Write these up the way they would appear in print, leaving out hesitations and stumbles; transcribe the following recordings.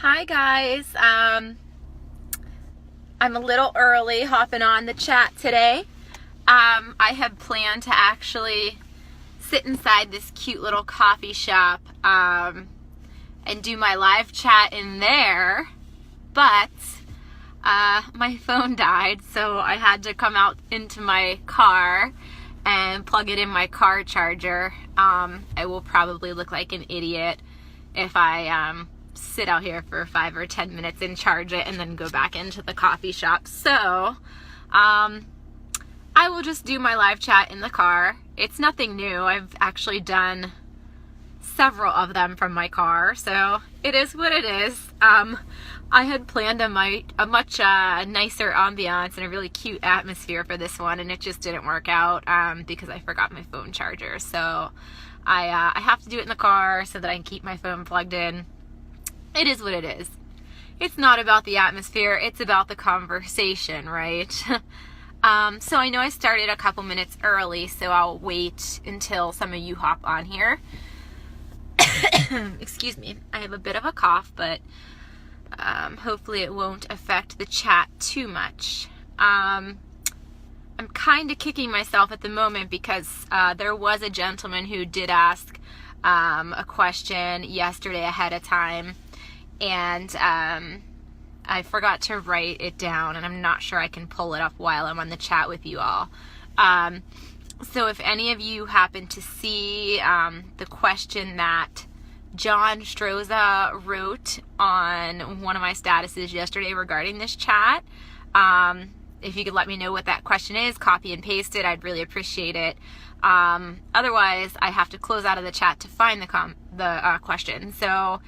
Hi guys, I'm a little early hopping on the chat today. I had planned to actually sit inside this cute little coffee shop and do my live chat in there, but my phone died, so I had to come out into my car and plug it in my car charger. I will probably look like an idiot if I sit out here for 5 or 10 minutes and charge it and then go back into the coffee shop. So I will just do my live chat in the car. It's nothing new. I've actually done several of them from my car, so it is what it is. I had planned a much nicer ambiance and a really cute atmosphere for this one, and it just didn't work out because I forgot my phone charger. So I have to do it in the car so that I can keep my phone plugged in. It is what it is. It's not about the atmosphere, it's about the conversation, right? So I know I started a couple minutes early, so I'll wait until some of you hop on here. Excuse me, I have a bit of a cough, but hopefully it won't affect the chat too much. I'm kind of kicking myself at the moment because there was a gentleman who did ask a question yesterday ahead of time, and I forgot to write it down, and I'm not sure I can pull it up while I'm on the chat with you all. So if any of you happen to see the question that John Stroza wrote on one of my statuses yesterday regarding this chat, if you could let me know what that question is, copy and paste it, I'd really appreciate it. Otherwise, I have to close out of the chat to find the question. So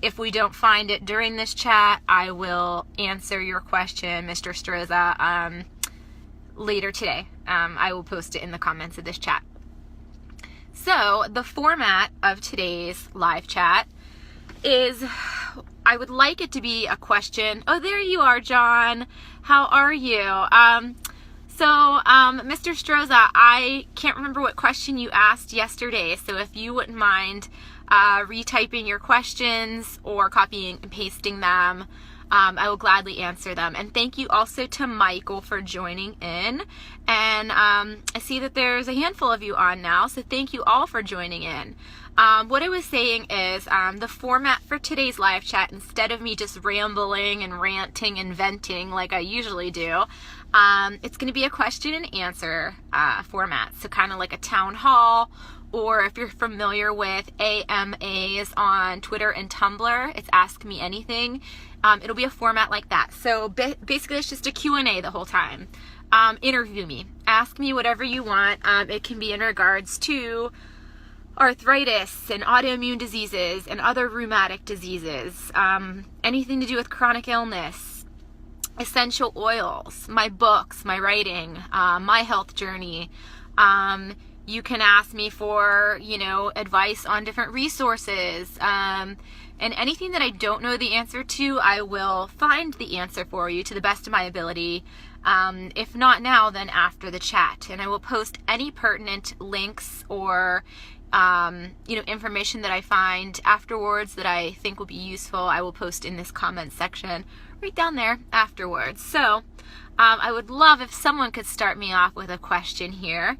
if we don't find it during this chat, I will answer your question, Mr. Stroza, later today. I will post it in the comments of this chat. So the format of today's live chat is, I would like it to be a question. Oh, there you are, John. How are you? Mr. Stroza, I can't remember what question you asked yesterday, so if you wouldn't mind retyping your questions or copying and pasting them, I will gladly answer them. And thank you also to Michael for joining in. And I see that there's a handful of you on now, so thank you all for joining in. What I was saying is the format for today's live chat, instead of me just rambling and ranting and venting like I usually do, it's going to be a question and answer format. So kind of like a town hall, or if you're familiar with AMAs on Twitter and Tumblr, it's Ask Me Anything. It'll be a format like that. So basically it's just a Q&A the whole time. Interview me. Ask me whatever you want. It can be in regards to arthritis and autoimmune diseases and other rheumatic diseases. Anything to do with chronic illness, essential oils, my books, my writing, my health journey. You can ask me for, advice on different resources. And anything that I don't know the answer to, I will find the answer for you to the best of my ability. If not now, then after the chat. And I will post any pertinent links or, information that I find afterwards that I think will be useful. I will post in this comment section right down there afterwards. So I would love if someone could start me off with a question here.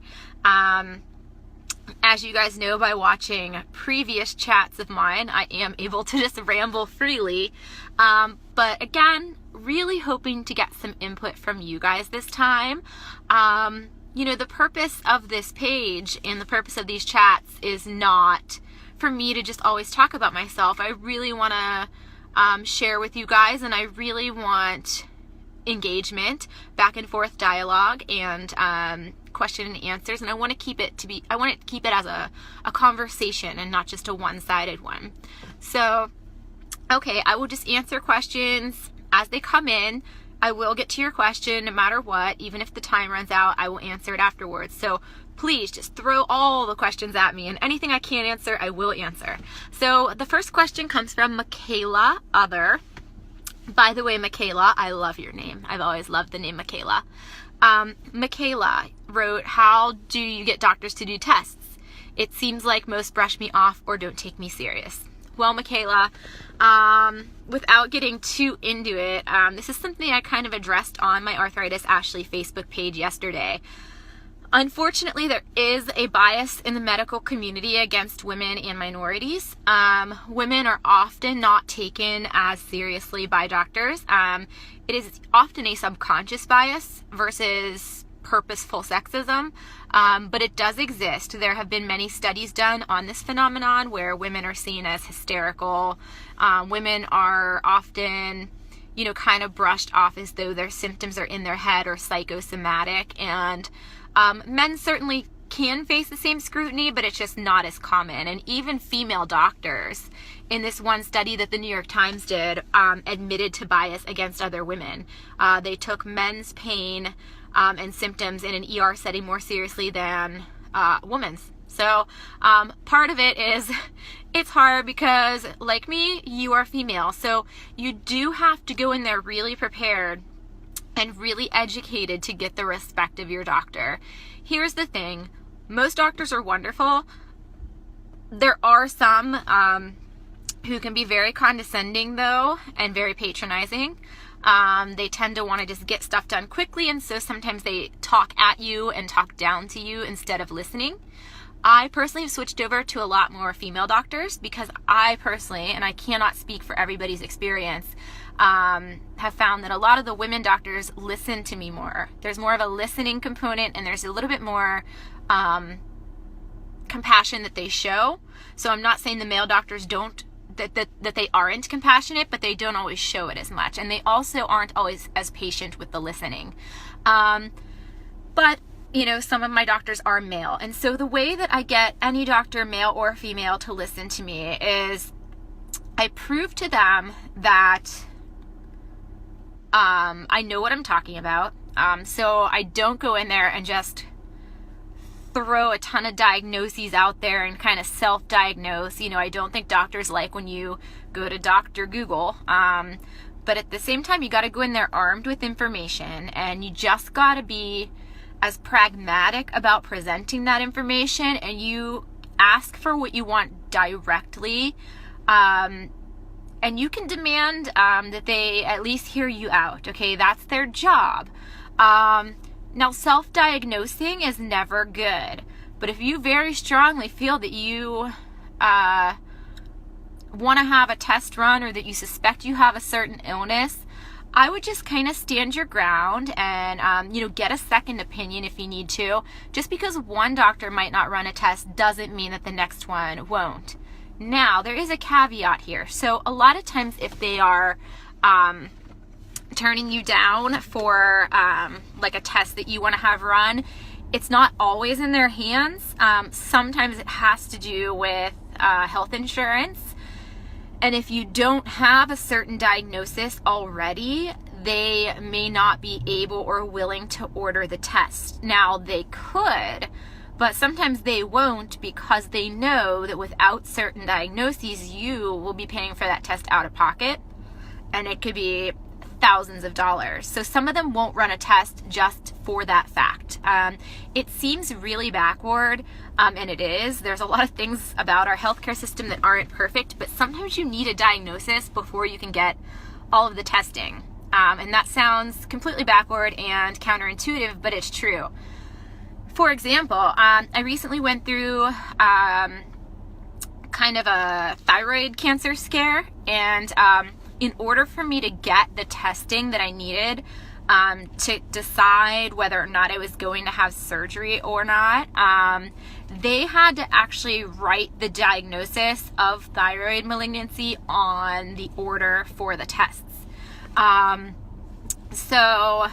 As you guys know by watching previous chats of mine, I am able to just ramble freely. But again, really hoping to get some input from you guys this time. The purpose of this page and the purpose of these chats is not for me to just always talk about myself. I really want to share with you guys, and I really want engagement, back and forth dialogue, and question and answers, and I want to keep it as a conversation and not just a one-sided one. So okay, I will just answer questions as they come in. I will get to your question no matter what. Even if the time runs out, I will answer it afterwards. So please just throw all the questions at me, and anything I can't answer, I will answer. So the first question comes from Michaela Other. By the way, Michaela, I love your name. I've always loved the name Michaela. Michaela wrote, how do you get doctors to do tests? It seems like most brush me off or don't take me serious. Well, Michaela, without getting too into it, this is something I kind of addressed on my Arthritis Ashley Facebook page yesterday. Unfortunately, there is a bias in the medical community against women and minorities. Women are often not taken as seriously by doctors. It is often a subconscious bias versus purposeful sexism, but it does exist. There have been many studies done on this phenomenon where women are seen as hysterical. Women are often, kind of brushed off as though their symptoms are in their head or psychosomatic, and men certainly can face the same scrutiny, but it's just not as common. And even female doctors, in this one study that the New York Times did, admitted to bias against other women. They took men's pain and symptoms in an ER setting more seriously than women's. So part of it is it's hard because, like me, you are female. So you do have to go in there really prepared and really educated to get the respect of your doctor. Here's the thing. Most doctors are wonderful. There are some who can be very condescending, though, and very patronizing. They tend to want to just get stuff done quickly, and so sometimes they talk at you and talk down to you instead of listening. I personally have switched over to a lot more female doctors because I personally, and I cannot speak for everybody's experience, have found that a lot of the women doctors listen to me more. There's more of a listening component, and there's a little bit more compassion that they show. So I'm not saying the male doctors don't, that they aren't compassionate, but they don't always show it as much. And they also aren't always as patient with the listening. But some of my doctors are male. And so the way that I get any doctor, male or female, to listen to me is I prove to them that I know what I'm talking about. So I don't go in there and just throw a ton of diagnoses out there and kind of self-diagnose. I don't think doctors like when you go to Dr. Google. But at the same time, you got to go in there armed with information, and you just got to be as pragmatic about presenting that information, and you ask for what you want directly. And you can demand that they at least hear you out, okay? That's their job. Now, self-diagnosing is never good, but if you very strongly feel that you want to have a test run or that you suspect you have a certain illness, I would just kind of stand your ground and, get a second opinion if you need to. Just because one doctor might not run a test doesn't mean that the next one won't. Now, there is a caveat here. So a lot of times if they are turning you down for like a test that you want to have run, it's not always in their hands. Sometimes it has to do with health insurance. And if you don't have a certain diagnosis already, they may not be able or willing to order the test. Now, they could, but sometimes they won't because they know that without certain diagnoses, you will be paying for that test out of pocket, and it could be thousands of dollars. So some of them won't run a test just for that fact. It seems really backward, and it is. There's a lot of things about our healthcare system that aren't perfect, but sometimes you need a diagnosis before you can get all of the testing. And that sounds completely backward and counterintuitive, but it's true. For example, I recently went through kind of a thyroid cancer scare, and in order for me to get the testing that I needed to decide whether or not I was going to have surgery or not, they had to actually write the diagnosis of thyroid malignancy on the order for the tests. So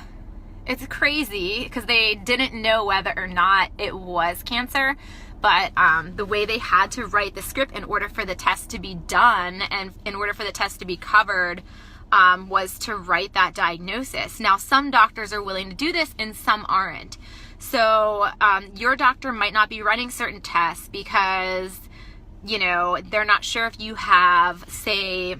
it's crazy because they didn't know whether or not it was cancer. But the way they had to write the script in order for the test to be done and in order for the test to be covered was to write that diagnosis. Now, some doctors are willing to do this and some aren't. So your doctor might not be running certain tests because, they're not sure if you have, say,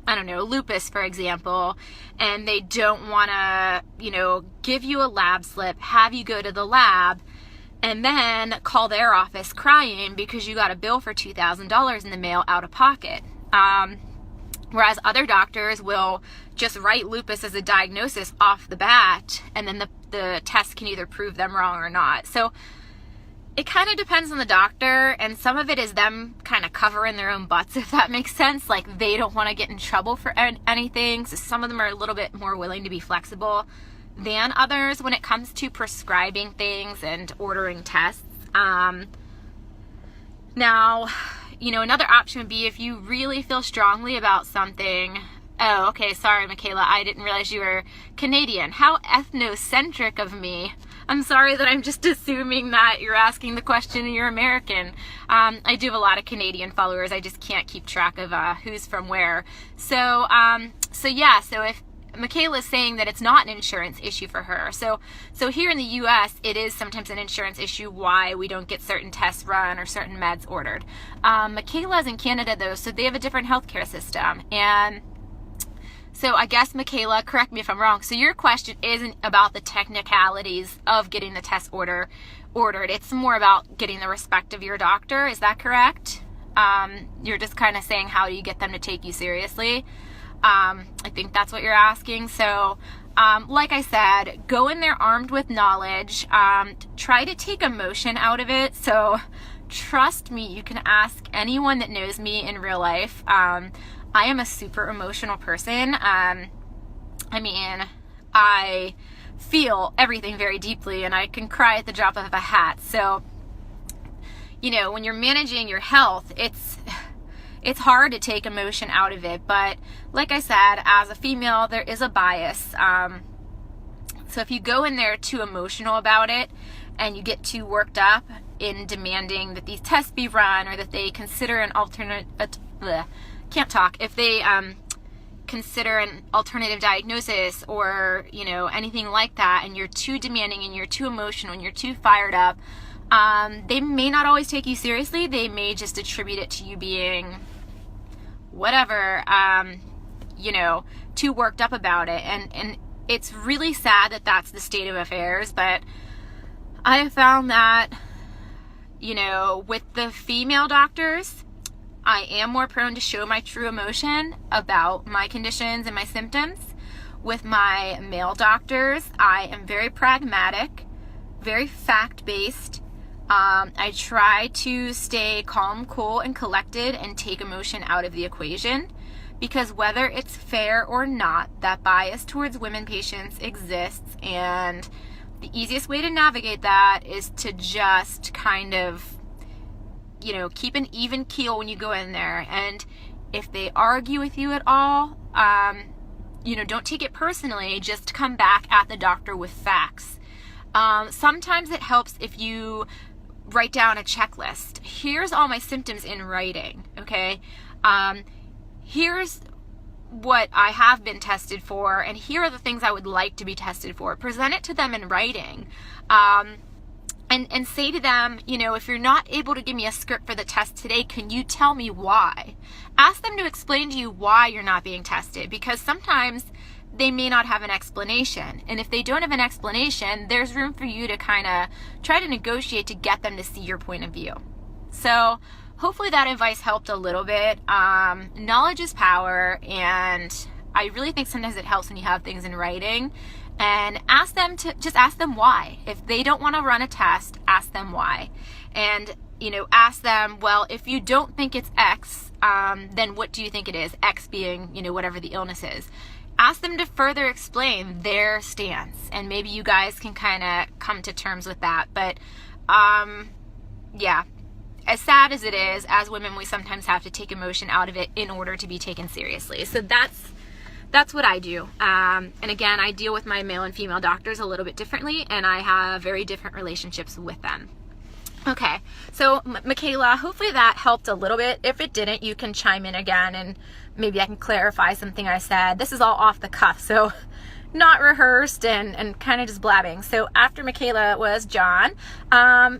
lupus, for example, and they don't want to, give you a lab slip, have you go to the lab, and then call their office crying because you got a bill for $2,000 in the mail out of pocket. Whereas other doctors will just write lupus as a diagnosis off the bat, and then the test can either prove them wrong or not. So it kind of depends on the doctor, and some of it is them kind of covering their own butts, if that makes sense. Like, they don't want to get in trouble for anything, so some of them are a little bit more willing to be flexible than others when it comes to prescribing things and ordering tests. Now, another option would be if you really feel strongly about something. Oh, okay, sorry, Michaela, I didn't realize you were Canadian. How ethnocentric of me. I'm sorry that I'm just assuming that you're asking the question and you're American. I do have a lot of Canadian followers. I just can't keep track of who's from where. So if Michaela's saying that it's not an insurance issue for her. So here in the U.S., it is sometimes an insurance issue why we don't get certain tests run or certain meds ordered. Michaela's in Canada, though, so they have a different healthcare system. And so I guess, Michaela, correct me if I'm wrong, so your question isn't about the technicalities of getting the test ordered. It's more about getting the respect of your doctor. Is that correct? You're just kind of saying, how do you get them to take you seriously? I think that's what you're asking. So, like I said, go in there armed with knowledge. Try to take emotion out of it. So, trust me, you can ask anyone that knows me in real life. I am a super emotional person. I feel everything very deeply, and I can cry at the drop of a hat. So, when you're managing your health, it's hard to take emotion out of it, but like I said, as a female, there is a bias. So if you go in there too emotional about it and you get too worked up in demanding that these tests be run or that they consider an if they consider an alternative diagnosis or, anything like that, and you're too demanding and you're too emotional and you're too fired up, they may not always take you seriously. They may just attribute it to you being whatever, too worked up about it. And it's really sad that that's the state of affairs, but I have found that, with the female doctors, I am more prone to show my true emotion about my conditions and my symptoms. With my male doctors, I am very pragmatic, very fact-based. I try to stay calm, cool, and collected and take emotion out of the equation, because whether it's fair or not, that bias towards women patients exists, and the easiest way to navigate that is to just kind of, keep an even keel when you go in there. And if they argue with you at all, don't take it personally. Just come back at the doctor with facts. Sometimes it helps if you write down a checklist. Here's all my symptoms in writing, okay? Here's what I have been tested for, and here are the things I would like to be tested for. Present it to them in writing. And say to them, if you're not able to give me a script for the test today, can you tell me why? Ask them to explain to you why you're not being tested, because sometimes they may not have an explanation. And if they don't have an explanation, there's room for you to kind of try to negotiate to get them to see your point of view. So hopefully that advice helped a little bit. Knowledge is power, and I really think sometimes it helps when you have things in writing. And ask them why. If they don't want to run a test, ask them why. And, ask them, well, if you don't think it's X, then what do you think it is? X being, whatever the illness is. Ask them to further explain their stance, and maybe you guys can kind of come to terms with that. But, yeah, as sad as it is, as women, we sometimes have to take emotion out of it in order to be taken seriously. So that's what I do. And again, I deal with my male and female doctors a little bit differently, and I have very different relationships with them. Okay, so Michaela, hopefully that helped a little bit. If it didn't, you can chime in again, and maybe I can clarify something I said. This is all off the cuff, so not rehearsed and kind of just blabbing. So after Michaela was John.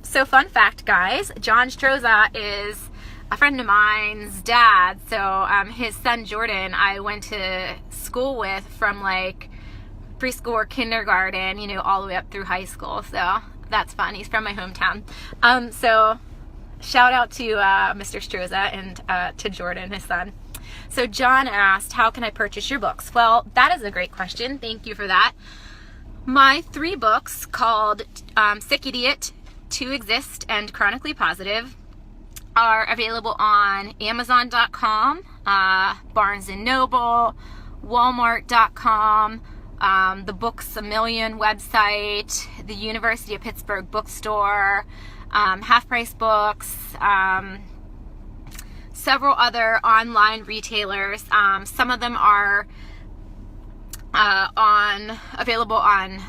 So fun fact, guys, John Stroza is a friend of mine's dad. So his son Jordan, I went to school with from like preschool or kindergarten, all the way up through high school. So that's fun. He's from my hometown. So shout out to Mr. Stroza and to Jordan, his son. So John asked, how can I purchase your books? Well, that is a great question. Thank you for that. My 3 books called Sick Idiot, To Exist, and Chronically Positive are available on Amazon.com, Barnes & Noble, Walmart.com, the Books A Million website, the University of Pittsburgh bookstore, Half Price Books, several other online retailers. Some of them are available on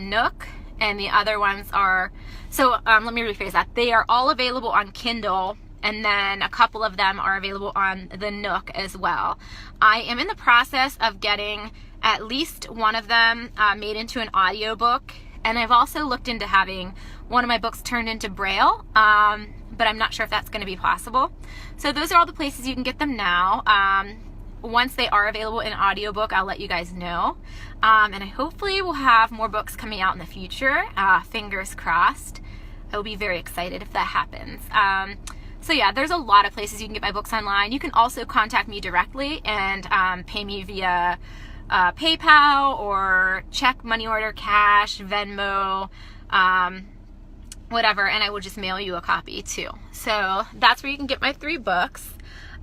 Nook, and the other ones are, let me rephrase that. They are all available on Kindle, and then a couple of them are available on the Nook as well. I am in the process of getting at least one of them made into an audiobook, and I've also looked into having one of my books turned into Braille, but I'm not sure if that's going to be possible. So those are all the places you can get them now. Once they are available in audiobook, I'll let you guys know. And I hopefully will have more books coming out in the future. Fingers crossed. I will be very excited if that happens. So yeah, there's a lot of places you can get my books online. You can also contact me directly and pay me via PayPal or check, money order, cash, Venmo, whatever, and I will just mail you a copy too. So that's where you can get my 3 books.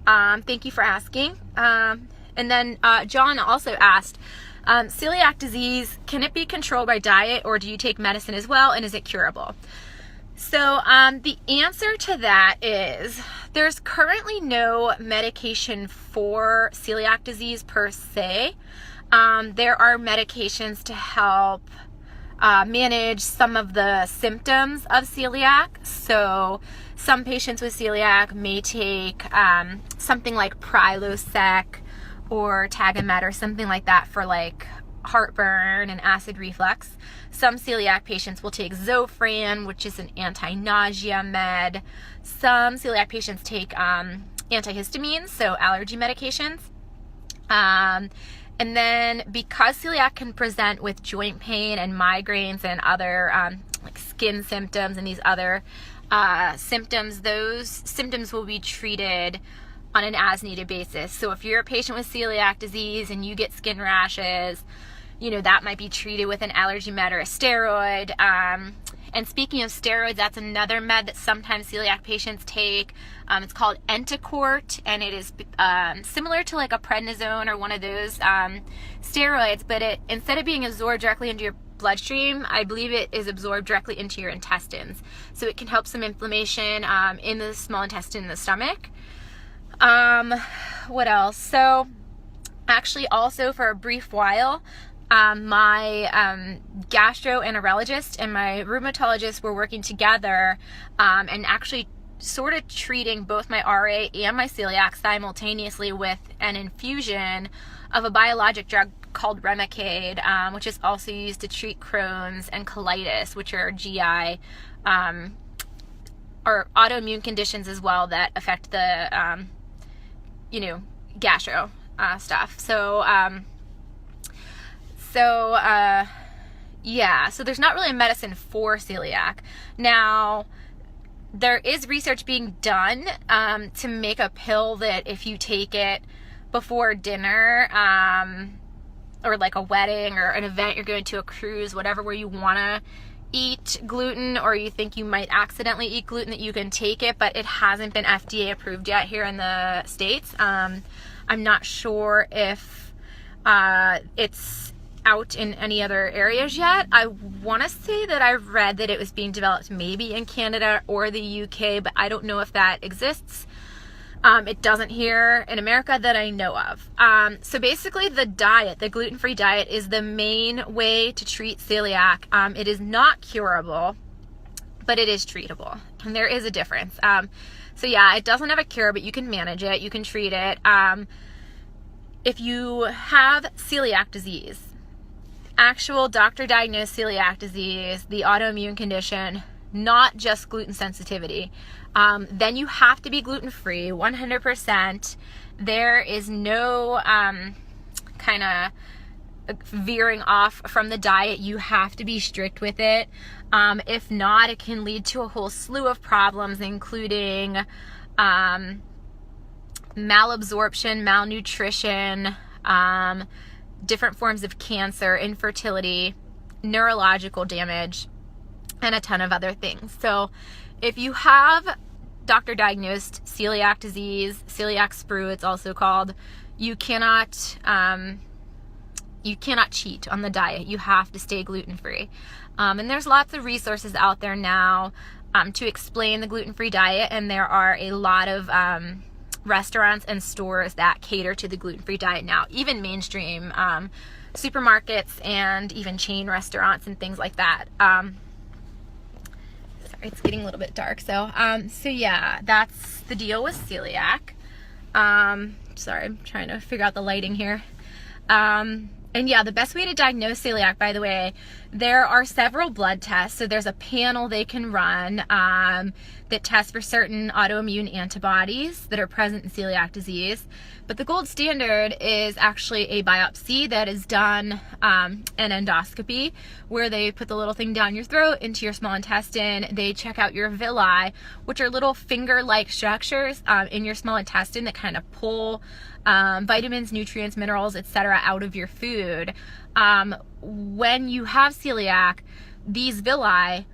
Thank you for asking. And then John also asked, celiac disease, can it be controlled by diet, or do you take medicine as well, and is it curable? So the answer to that is there's currently no medication for celiac disease per se. There are medications to help manage some of the symptoms of celiac. So some patients with celiac may take something like Prilosec or Tagamet or something like that for like heartburn and acid reflux. Some celiac patients will take Zofran, which is an anti-nausea med. Some celiac patients take antihistamines, so allergy medications. And then because celiac can present with joint pain and migraines and other like skin symptoms and these other symptoms, those symptoms will be treated on an as-needed basis. So if you're a patient with celiac disease and you get skin rashes, you know, that might be treated with an allergy med or a steroid. And speaking of steroids, that's another med that sometimes celiac patients take. It's called Entacort, and it is similar to like a prednisone or one of those steroids, but instead of being absorbed directly into your bloodstream, I believe it is absorbed directly into your intestines. So it can help some inflammation in the small intestine and the stomach. What else? So actually also for a brief while, my gastroenterologist and my rheumatologist were working together and actually sort of treating both my RA and my celiac simultaneously with an infusion of a biologic drug called Remicade, which is also used to treat Crohn's and colitis, which are GI or autoimmune conditions as well that affect the gastro stuff. So there's not really a medicine for celiac. Now, there is research being done to make a pill that if you take it before dinner or like a wedding or an event, you're going to a cruise, whatever, where you want to eat gluten or you think you might accidentally eat gluten, that you can take it, but it hasn't been FDA approved yet here in the States. I'm not sure if it's out in any other areas yet. I want to say that I read that it was being developed maybe in Canada or the UK, but I don't know if that exists. It doesn't here in America that I know of. So basically the diet, the gluten-free diet, is the main way to treat celiac. It is not curable, but it is treatable, and there is a difference. So yeah, it doesn't have a cure, but you can manage it, you can treat it. If you have celiac disease, actual doctor-diagnosed celiac disease, the autoimmune condition, not just gluten sensitivity, then you have to be gluten-free 100%. There is no kind of veering off from the diet. You have to be strict with it. If not, it can lead to a whole slew of problems, including malabsorption, malnutrition, different forms of cancer, infertility, neurological damage, and a ton of other things. So if you have doctor diagnosed celiac disease, celiac sprue it's also called, you cannot cheat on the diet. You have to stay gluten-free. And there's lots of resources out there now to explain the gluten-free diet, and there are a lot of restaurants and stores that cater to the gluten-free diet now, even mainstream supermarkets and even chain restaurants and things like that. Sorry, it's getting a little bit dark. So yeah, that's the deal with celiac. Sorry, I'm trying to figure out the lighting here. And yeah, the best way to diagnose celiac, by the way, there are several blood tests. So there's a panel they can run that tests for certain autoimmune antibodies that are present in celiac disease. But the gold standard is actually a biopsy that is done, an endoscopy, where they put the little thing down your throat into your small intestine. They check out your villi, which are little finger-like structures in your small intestine that kind of pull vitamins, nutrients, minerals, etc. out of your food. When you have celiac, these villi,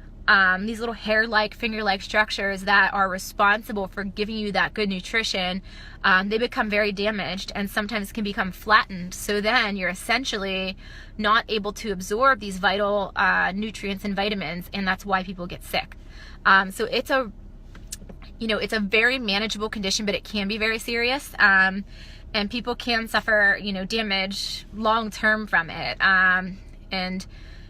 these little hair-like, finger-like structures that are responsible for giving you that good nutrition, they become very damaged and sometimes can become flattened. So then you're essentially not able to absorb these vital nutrients and vitamins, and that's why people get sick. So it's a very manageable condition, but it can be very serious. And people can suffer, damage long-term from it. And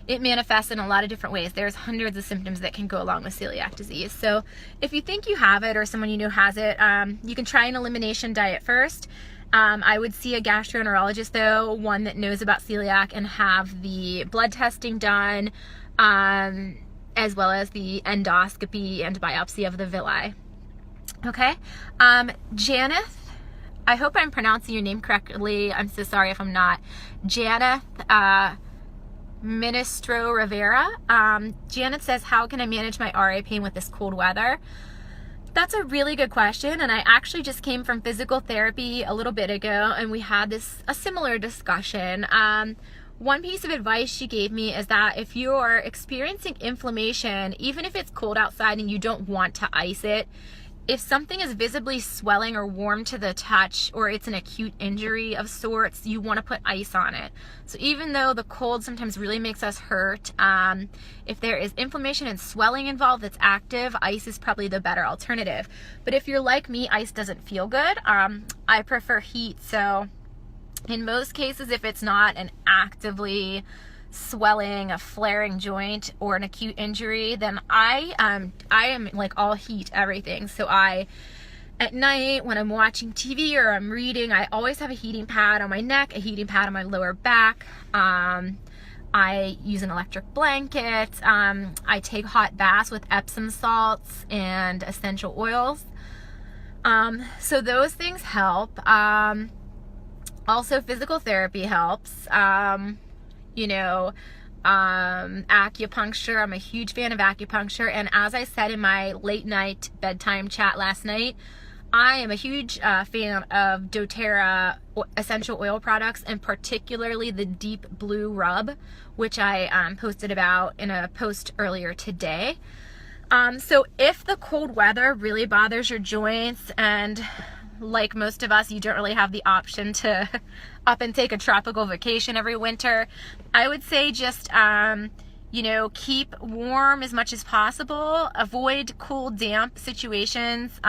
it manifests in a lot of different ways. There's hundreds of symptoms that can go along with celiac disease. So if you think you have it or someone you know has it, you can try an elimination diet first. I would see a gastroenterologist, though, one that knows about celiac, and have the blood testing done, as well as the endoscopy and biopsy of the villi. Okay? Janeth, I hope I'm pronouncing your name correctly. I'm so sorry if I'm not. Janeth Ministro Rivera. Janet says, how can I manage my RA pain with this cold weather? That's a really good question, and I actually just came from physical therapy a little bit ago, and we had a similar discussion. One piece of advice she gave me is that if you're experiencing inflammation, even if it's cold outside and you don't want to ice it, if something is visibly swelling or warm to the touch, or it's an acute injury of sorts, you want to put ice on it. So even though the cold sometimes really makes us hurt, if there is inflammation and swelling involved that's active, ice is probably the better alternative. But if you're like me, ice doesn't feel good. I prefer heat. So in most cases, if it's not an actively swelling, a flaring joint, or an acute injury, then I am like all heat, everything. So at night when I'm watching TV or I'm reading, I always have a heating pad on my neck, a heating pad on my lower back. I use an electric blanket. I take hot baths with Epsom salts and essential oils. So those things help. Also, physical therapy helps. Acupuncture. I'm a huge fan of acupuncture. And as I said in my late night bedtime chat last night, I am a huge fan of doTERRA essential oil products, and particularly the Deep Blue Rub, which I posted about in a post earlier today. So if the cold weather really bothers your joints, and like most of us, you don't really have the option to up and take a tropical vacation every winter, I would say just, keep warm as much as possible. Avoid cool, damp situations.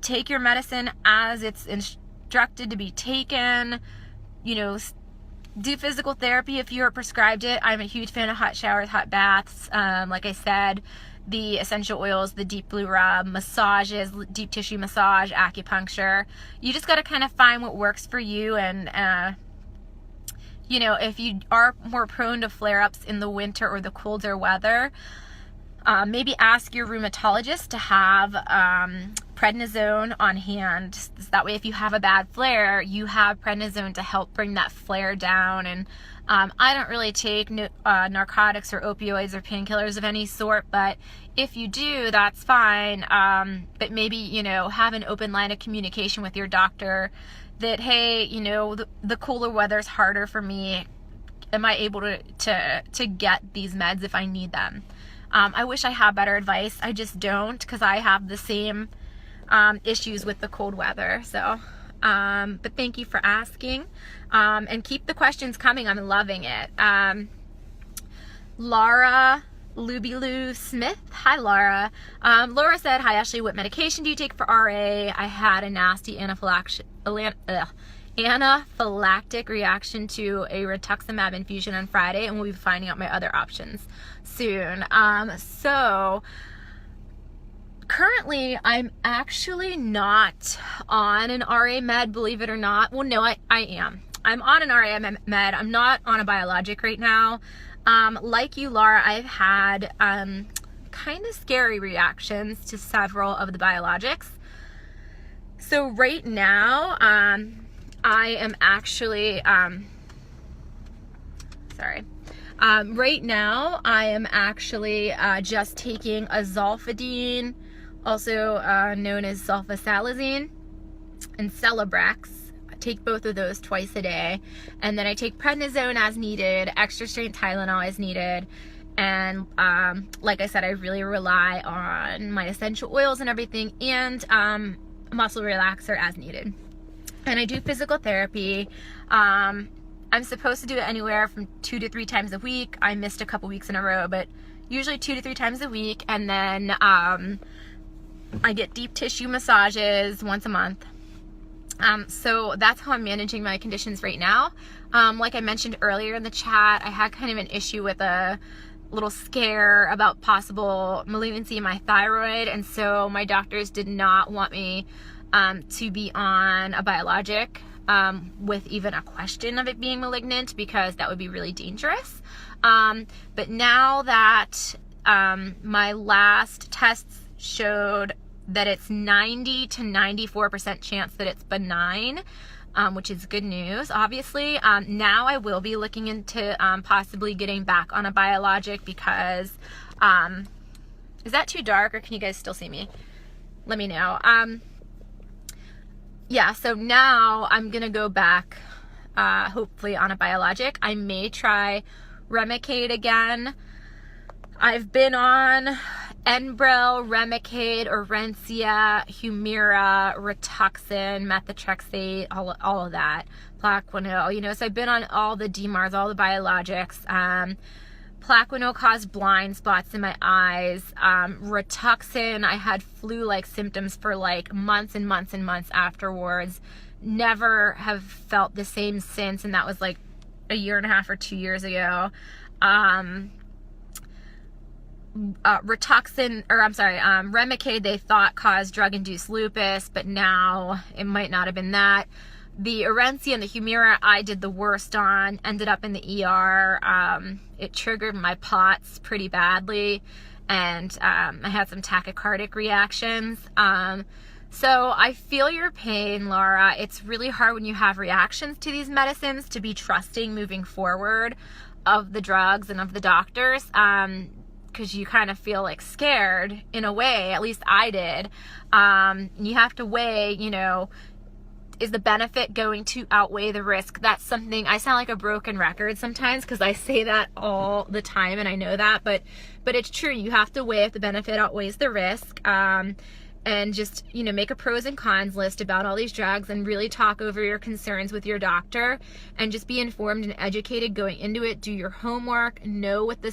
Take your medicine as it's instructed to be taken. Do physical therapy if you're prescribed it. I'm a huge fan of hot showers, hot baths. Like I said, the essential oils, the Deep Blue Rub, massages, deep tissue massage, acupuncture. You just got to kind of find what works for you. And, if you are more prone to flare-ups in the winter or the colder weather, maybe ask your rheumatologist to have prednisone on hand. So that way, if you have a bad flare, you have prednisone to help bring that flare down. And I don't really take narcotics or opioids or painkillers of any sort, but if you do, that's fine. But maybe, have an open line of communication with your doctor that, hey, the cooler weather's harder for me. Am I able to get these meds if I need them? I wish I had better advice. I just don't, because I have the same issues with the cold weather. So, but thank you for asking. And keep the questions coming. I'm loving it. Laura Lubilou Smith. Hi, Laura. Laura said, hi, Ashley. What medication do you take for RA? I had a nasty anaphylactic reaction to a rituximab infusion on Friday, and we'll be finding out my other options soon. So currently I'm actually not on an RA med, believe it or not. Well, no, I am. I'm on an RA med. I'm not on a biologic right now. Like you, Laura, I've had kind of scary reactions to several of the biologics. So right now, I am actually, right now I am actually just taking azolfidine, also known as sulfasalazine, and Celebrex. I take both of those twice a day, and then I take prednisone as needed, extra strength Tylenol as needed, and like I said, I really rely on my essential oils and everything, and muscle relaxer as needed. And I do physical therapy. I'm supposed to do it anywhere from 2 to 3 times a week. I missed a couple weeks in a row, but usually 2 to 3 times a week. And then I get deep tissue massages once a month. So that's how I'm managing my conditions right now. Like I mentioned earlier in the chat, I had kind of an issue with a little scare about possible malignancy in my thyroid. And so my doctors did not want me to be on a biologic with even a question of it being malignant, because that would be really dangerous. But now that my last tests showed that it's 90 to 94% chance that it's benign, which is good news, obviously. Now I will be looking into possibly getting back on a biologic, because is that too dark, or can you guys still see me? Let me know. Yeah, so now I'm going to go back, hopefully on a biologic. I may try Remicade again. I've been on Enbrel, Remicade, Orencia, Humira, Rituxan, methotrexate, all of that, Plaquenil, so I've been on all the DMARDs, all the biologics. Plaquenil caused blind spots in my eyes. Rituxan, I had flu-like symptoms for like months and months and months afterwards. Never have felt the same since, and that was like a year and a half or 2 years ago. Remicade they thought caused drug-induced lupus, but now it might not have been that. The Orencia and the Humira I did the worst on, ended up in the ER. It triggered my POTS pretty badly, and I had some tachycardic reactions. So I feel your pain, Laura. It's really hard when you have reactions to these medicines to be trusting moving forward of the drugs and of the doctors, because you kind of feel like scared in a way. At least I did. You have to weigh, is the benefit going to outweigh the risk? That's something, I sound like a broken record sometimes because I say that all the time, and I know that, but it's true. You have to weigh if the benefit outweighs the risk, and just, make a pros and cons list about all these drugs, and really talk over your concerns with your doctor, and just be informed and educated going into it. Do your homework, know what the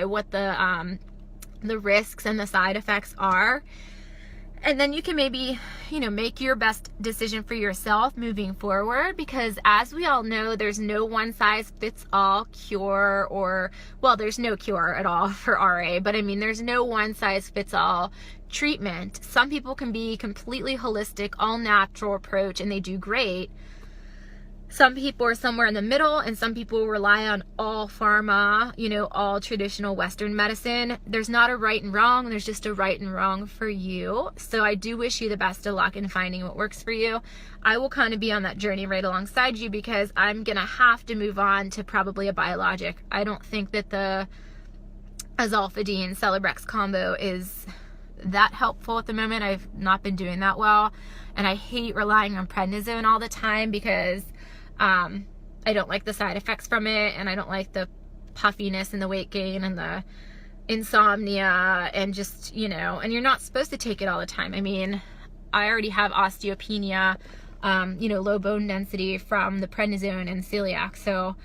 what the risks and the side effects are. And then you can maybe, make your best decision for yourself moving forward, because as we all know, there's no one size fits all cure, there's no cure at all for RA, but there's no one size fits all treatment. Some people can be completely holistic, all natural approach, and they do great. Some people are somewhere in the middle, and some people rely on all pharma, all traditional Western medicine. There's not a right and wrong. There's just a right and wrong for you. So I do wish you the best of luck in finding what works for you. I will kind of be on that journey right alongside you because I'm going to have to move on to probably a biologic. I don't think that the azolfidine Celebrex combo is that helpful at the moment. I've not been doing that well, and I hate relying on prednisone all the time because I don't like the side effects from it, and I don't like the puffiness and the weight gain and the insomnia and just, and you're not supposed to take it all the time. I mean, I already have osteopenia, low bone density from the prednisone and celiac, so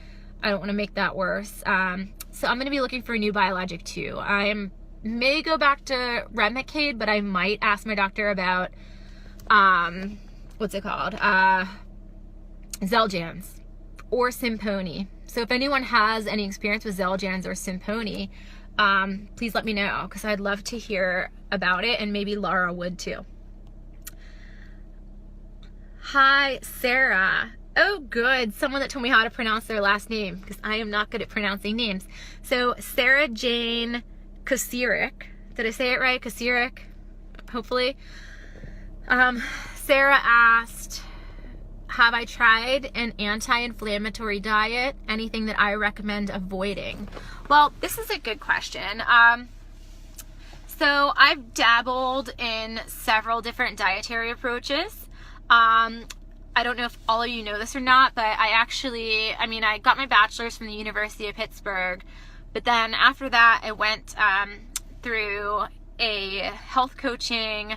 I don't want to make that worse. So I'm going to be looking for a new biologic too. I may go back to Remicade, but I might ask my doctor about, what's it called? Xeljanz or Simponi. So if anyone has any experience with Xeljanz or Simponi, please let me know because I'd love to hear about it, and maybe Laura would too. Hi, Sarah. Oh, good. Someone that told me how to pronounce their last name because I am not good at pronouncing names. So Sarah Jane Kasirik. Did I say it right? Kasirik? Hopefully. Sarah asked, have I tried an anti-inflammatory diet? Anything that I recommend avoiding? Well, this is a good question. So I've dabbled in several different dietary approaches. I don't know if all of you know this or not, but I got my bachelor's from the University of Pittsburgh, but then after that I went through a health coaching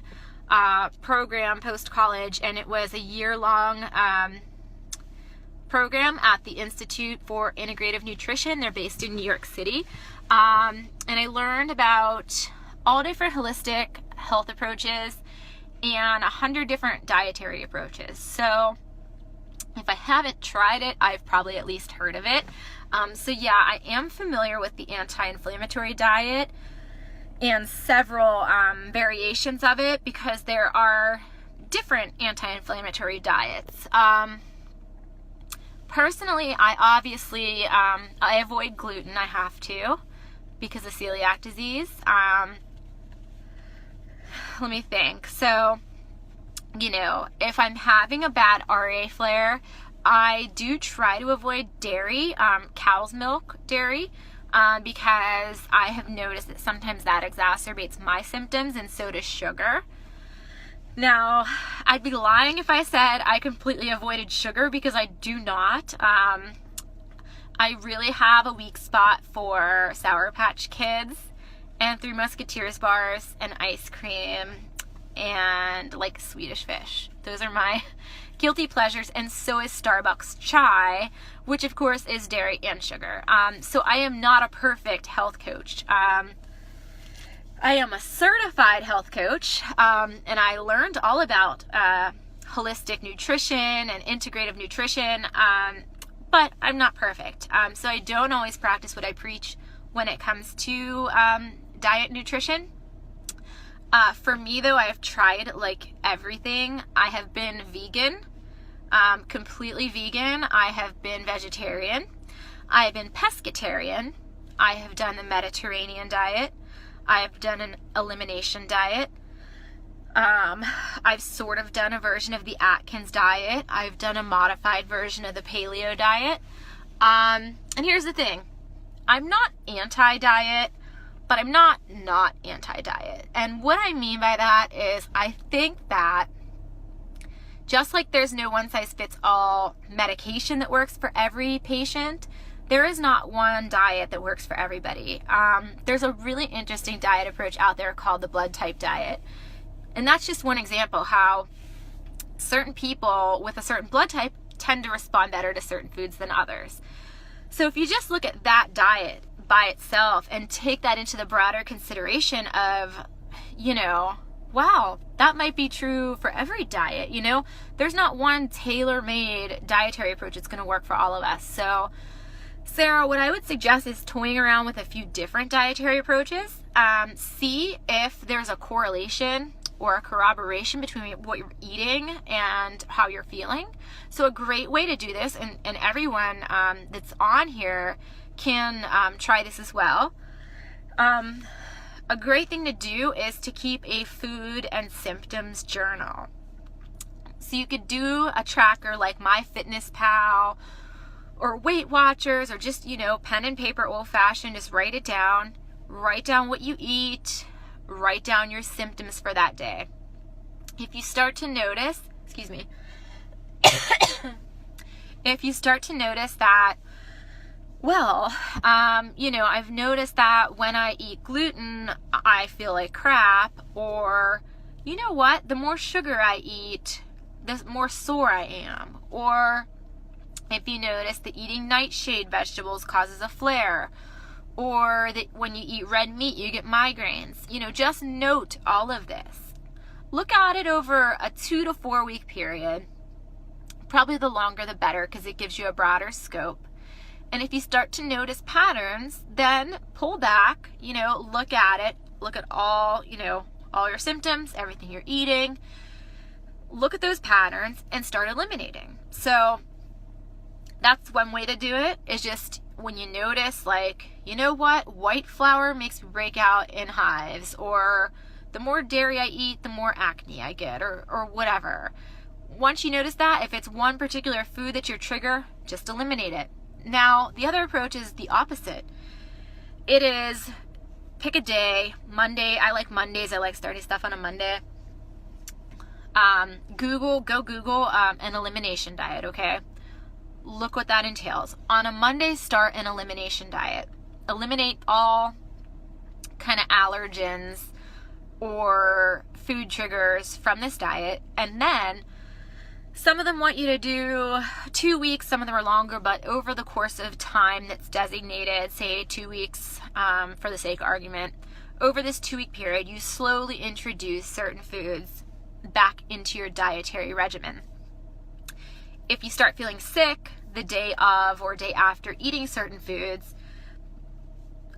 program post-college, and it was a year-long program at the Institute for Integrative Nutrition. They're based in New York City, and I learned about all different holistic health approaches and 100 different dietary approaches. So if I haven't tried it, I've probably at least heard of it. So yeah, I am familiar with the anti-inflammatory diet and several variations of it because there are different anti-inflammatory diets. Personally, I obviously I avoid gluten. I have to because of celiac disease. Let me think. So, if I'm having a bad RA flare, I do try to avoid dairy, cow's milk dairy, because I have noticed that sometimes that exacerbates my symptoms, and so does sugar. Now, I'd be lying if I said I completely avoided sugar because I do not. I really have a weak spot for Sour Patch Kids and Three Musketeers bars and ice cream and like Swedish fish. Those are my guilty pleasures, and so is Starbucks chai, which of course is dairy and sugar. So I am not a perfect health coach. I am a certified health coach, and I learned all about holistic nutrition and integrative nutrition, but I'm not perfect. So I don't always practice what I preach when it comes to diet nutrition. For me though, I have tried like everything. I have been vegan, completely vegan. I have been vegetarian. I have been pescatarian. I have done the Mediterranean diet. I have done an elimination diet. I've sort of done a version of the Atkins diet. I've done a modified version of the paleo diet. And here's the thing. I'm not anti-diet, but I'm not anti-diet. And what I mean by that is I think that just like there's no one-size-fits-all medication that works for every patient, there is not one diet that works for everybody. There's a really interesting diet approach out there called the blood type diet. And that's just one example how certain people with a certain blood type tend to respond better to certain foods than others. So if you just look at that diet by itself and take that into the broader consideration of, wow, that might be true for every diet, There's not one tailor-made dietary approach that's going to work for all of us. So Sarah, what I would suggest is toying around with a few different dietary approaches. See if there's a correlation or a corroboration between what you're eating and how you're feeling. So a great way to do this, and everyone that's on here can try this as well. A great thing to do is to keep a food and symptoms journal. So you could do a tracker like MyFitnessPal or Weight Watchers, or just, pen and paper, old-fashioned, just write it down. Write down what you eat. Write down your symptoms for that day. If you start to notice, if you start to notice that, I've noticed that when I eat gluten, I feel like crap, or, the more sugar I eat, the more sore I am, or if you notice that eating nightshade vegetables causes a flare, or that when you eat red meat, you get migraines, just note all of this. Look at it over a 2 to 4 week period. Probably the longer the better, because it gives you a broader scope. And if you start to notice patterns, then pull back, look at it, look at all your symptoms, everything you're eating, look at those patterns and start eliminating. So that's one way to do it, is just when you notice, white flour makes me break out in hives, or the more dairy I eat, the more acne I get, or whatever. Once you notice that, if it's one particular food that's your trigger, just eliminate it. Now, the other approach is the opposite. It is pick a day. Monday, I like Mondays. I like starting stuff on a Monday. Google an elimination diet, okay? Look what that entails. On a Monday, start an elimination diet. Eliminate all kind of allergens or food triggers from this diet, and then some of them want you to do 2 weeks, some of them are longer, but over the course of time that's designated, say 2 weeks for the sake of argument, over this 2 week period, you slowly introduce certain foods back into your dietary regimen. If you start feeling sick the day of or day after eating certain foods,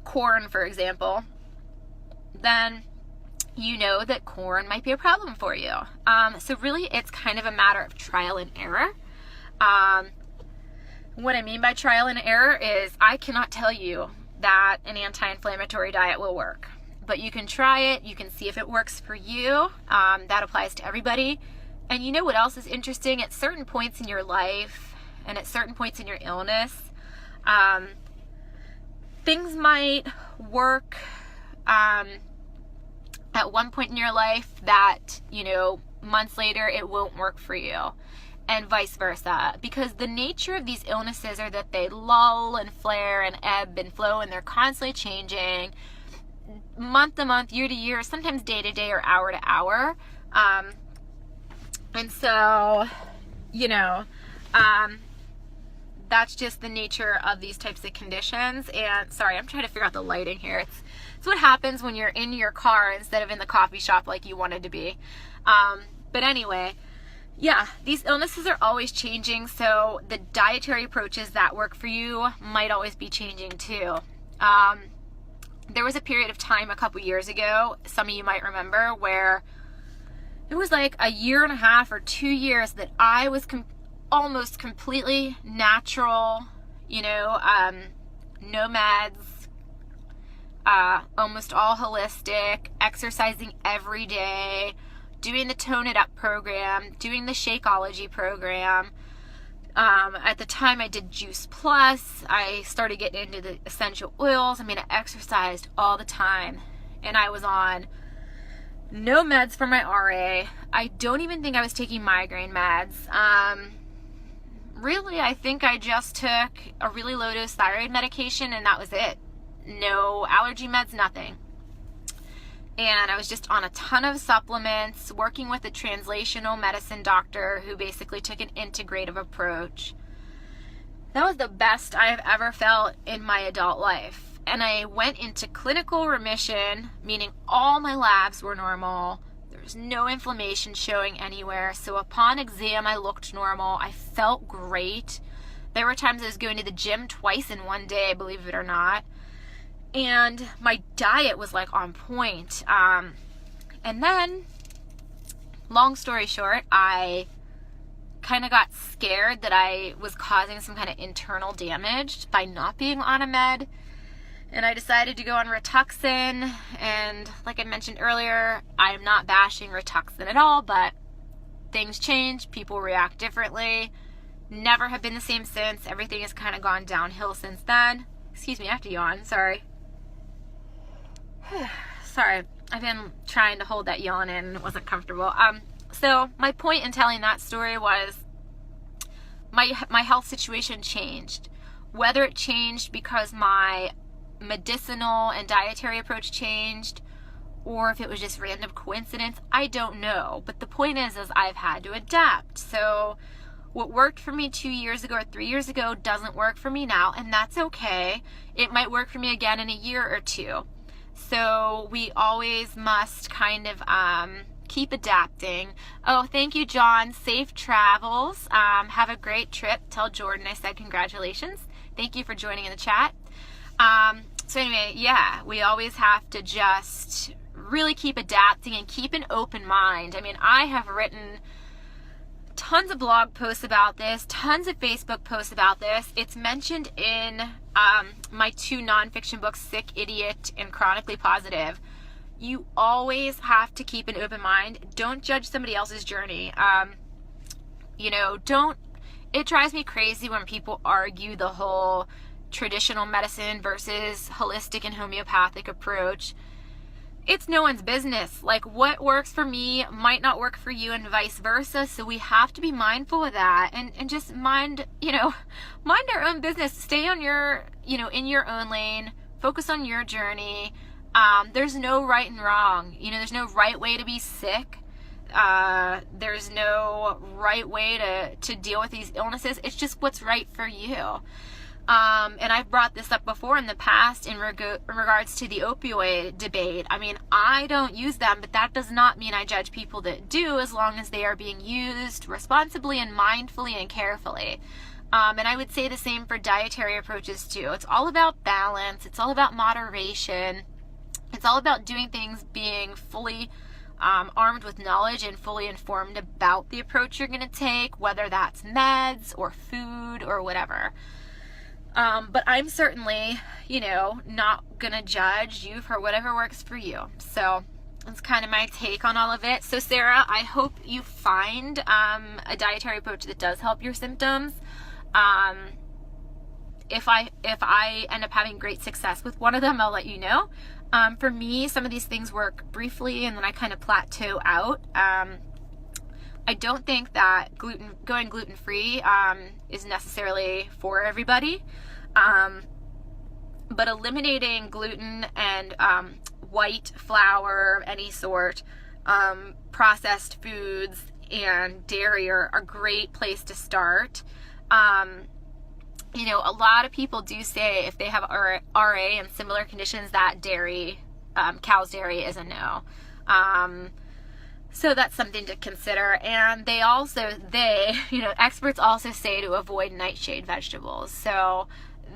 corn for example, then you know that corn might be a problem for you. So really it's kind of a matter of trial and error. What I mean by trial and error is I cannot tell you that an anti-inflammatory diet will work, but you can try it, you can see if it works for you. That applies to everybody. And you know what else is interesting? At certain points in your life and at certain points in your illness, things might work at one point in your life that, months later it won't work for you, and vice versa. Because the nature of these illnesses are that they lull and flare and ebb and flow, and they're constantly changing month to month, year to year, sometimes day to day or hour to hour. And so, that's just the nature of these types of conditions. And sorry, I'm trying to figure out the lighting here. It's what happens when you're in your car instead of in the coffee shop like you wanted to be. But anyway, yeah, these illnesses are always changing, so the dietary approaches that work for you might always be changing too. There was a period of time a couple years ago, some of you might remember, where it was like a year and a half or 2 years that I was almost completely natural, no meds, almost all holistic, exercising every day, doing the Tone It Up program, doing the Shakeology program. At the time I did Juice Plus. I started getting into the essential oils. I exercised all the time, and I was on no meds for my RA. I don't even think I was taking migraine meds. Really, I think I just took a really low dose thyroid medication, and that was it. No allergy meds, nothing. And I was just on a ton of supplements, working with a translational medicine doctor who basically took an integrative approach. That was the best I have ever felt in my adult life. And I went into clinical remission, meaning all my labs were normal. There was no inflammation showing anywhere. So upon exam, I looked normal. I felt great. There were times I was going to the gym twice in one day, believe it or not. And my diet was like on point. And then long story short, I kind of got scared that I was causing some kind of internal damage by not being on a med, and I decided to go on Rituxan. And like I mentioned earlier, I'm not bashing Rituxan at all, but things change, people react differently. Never have been the same since. Everything has kind of gone downhill since then. Excuse me, I have to yawn, sorry. Sorry, I've been trying to hold that yawn in, it wasn't comfortable. So my point in telling that story was my health situation changed. Whether it changed because my medicinal and dietary approach changed, or if it was just random coincidence, I don't know. But the point is I've had to adapt. So what worked for me 2 years ago or 3 years ago doesn't work for me now, and that's okay. It might work for me again in a year or two. So we always must kind of keep adapting. Oh, thank you, John. Safe travels. Have a great trip. Tell Jordan I said congratulations. Thank you for joining in the chat. So anyway, yeah, we always have to just really keep adapting and keep an open mind. I mean, I have written tons of blog posts about this, tons of Facebook posts about this. It's mentioned in my 2 nonfiction books, Sick, Idiot, and Chronically Positive. You always have to keep an open mind. Don't judge somebody else's journey. It drives me crazy when people argue the whole traditional medicine versus holistic and homeopathic approach. It's no one's business. Like, what works for me might not work for you and vice versa. So we have to be mindful of that and just mind our own business. Stay on your, in your own lane, focus on your journey. There's no right and wrong. There's no right way to be sick. There's no right way to deal with these illnesses. It's just what's right for you. And I've brought this up before in the past in regards to the opioid debate. I mean, I don't use them, but that does not mean I judge people that do, as long as they are being used responsibly and mindfully and carefully. And I would say the same for dietary approaches too. It's all about balance. It's all about moderation. It's all about doing things being fully armed with knowledge and fully informed about the approach you're going to take, whether that's meds or food or whatever. But I'm certainly, not going to judge you for whatever works for you. So that's kind of my take on all of it. So Sarah, I hope you find a dietary approach that does help your symptoms. If I end up having great success with one of them, I'll let you know. For me, some of these things work briefly and then I kind of plateau out. I don't think that going gluten-free is necessarily for everybody. But eliminating gluten and white flour of any sort, processed foods, and dairy are a great place to start. A lot of people do say if they have RA and similar conditions that dairy, cow's dairy is a no. So that's something to consider. And experts also say to avoid nightshade vegetables. So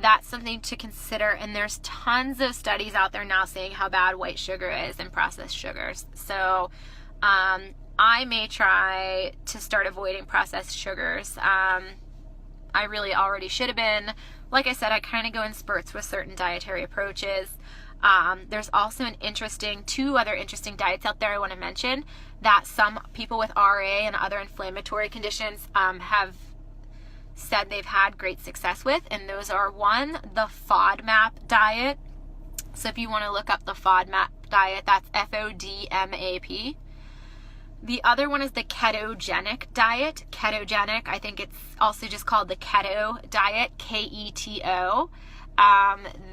that's something to consider. And there's tons of studies out there now saying how bad white sugar is and processed sugars. So I may try to start avoiding processed sugars. I really already should have been. Like I said, I kind of go in spurts with certain dietary approaches. There's also 2 other interesting diets out there I want to mention that some people with RA and other inflammatory conditions have said they've had great success with, and those are, 1, the FODMAP diet. So if you want to look up the FODMAP diet, that's FODMAP. The other one is the ketogenic diet. Ketogenic, I think it's also just called the keto diet, KETO.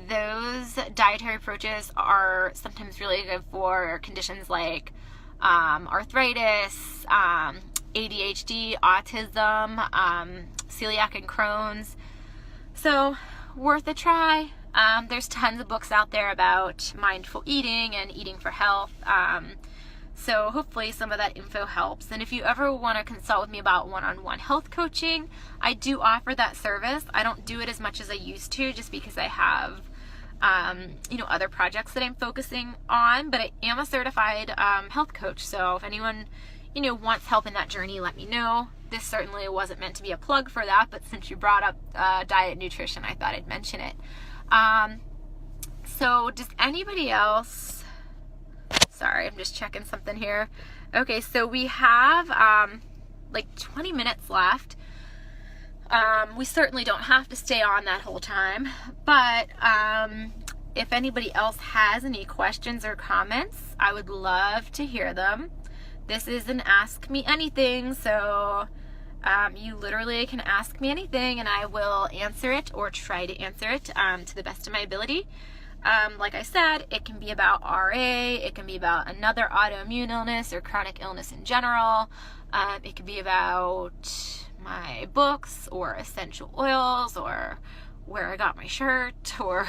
Those dietary approaches are sometimes really good for conditions like arthritis, ADHD, autism, celiac and Crohn's. So worth a try. There's tons of books out there about mindful eating and eating for health. So hopefully some of that info helps. And if you ever want to consult with me about one-on-one health coaching, I do offer that service. I don't do it as much as I used to just because I have, other projects that I'm focusing on, but I am a certified health coach. So if anyone, wants help in that journey, let me know. This certainly wasn't meant to be a plug for that, but since you brought up diet nutrition, I thought I'd mention it. So does anybody else, sorry, I'm just checking something here. Okay, so we have like 20 minutes left. We certainly don't have to stay on that whole time, but if anybody else has any questions or comments, I would love to hear them. This is an Ask Me Anything, so you literally can ask me anything and I will answer it or try to answer it to the best of my ability. Like I said, it can be about RA, it can be about another autoimmune illness or chronic illness in general. It could be about my books or essential oils or where I got my shirt or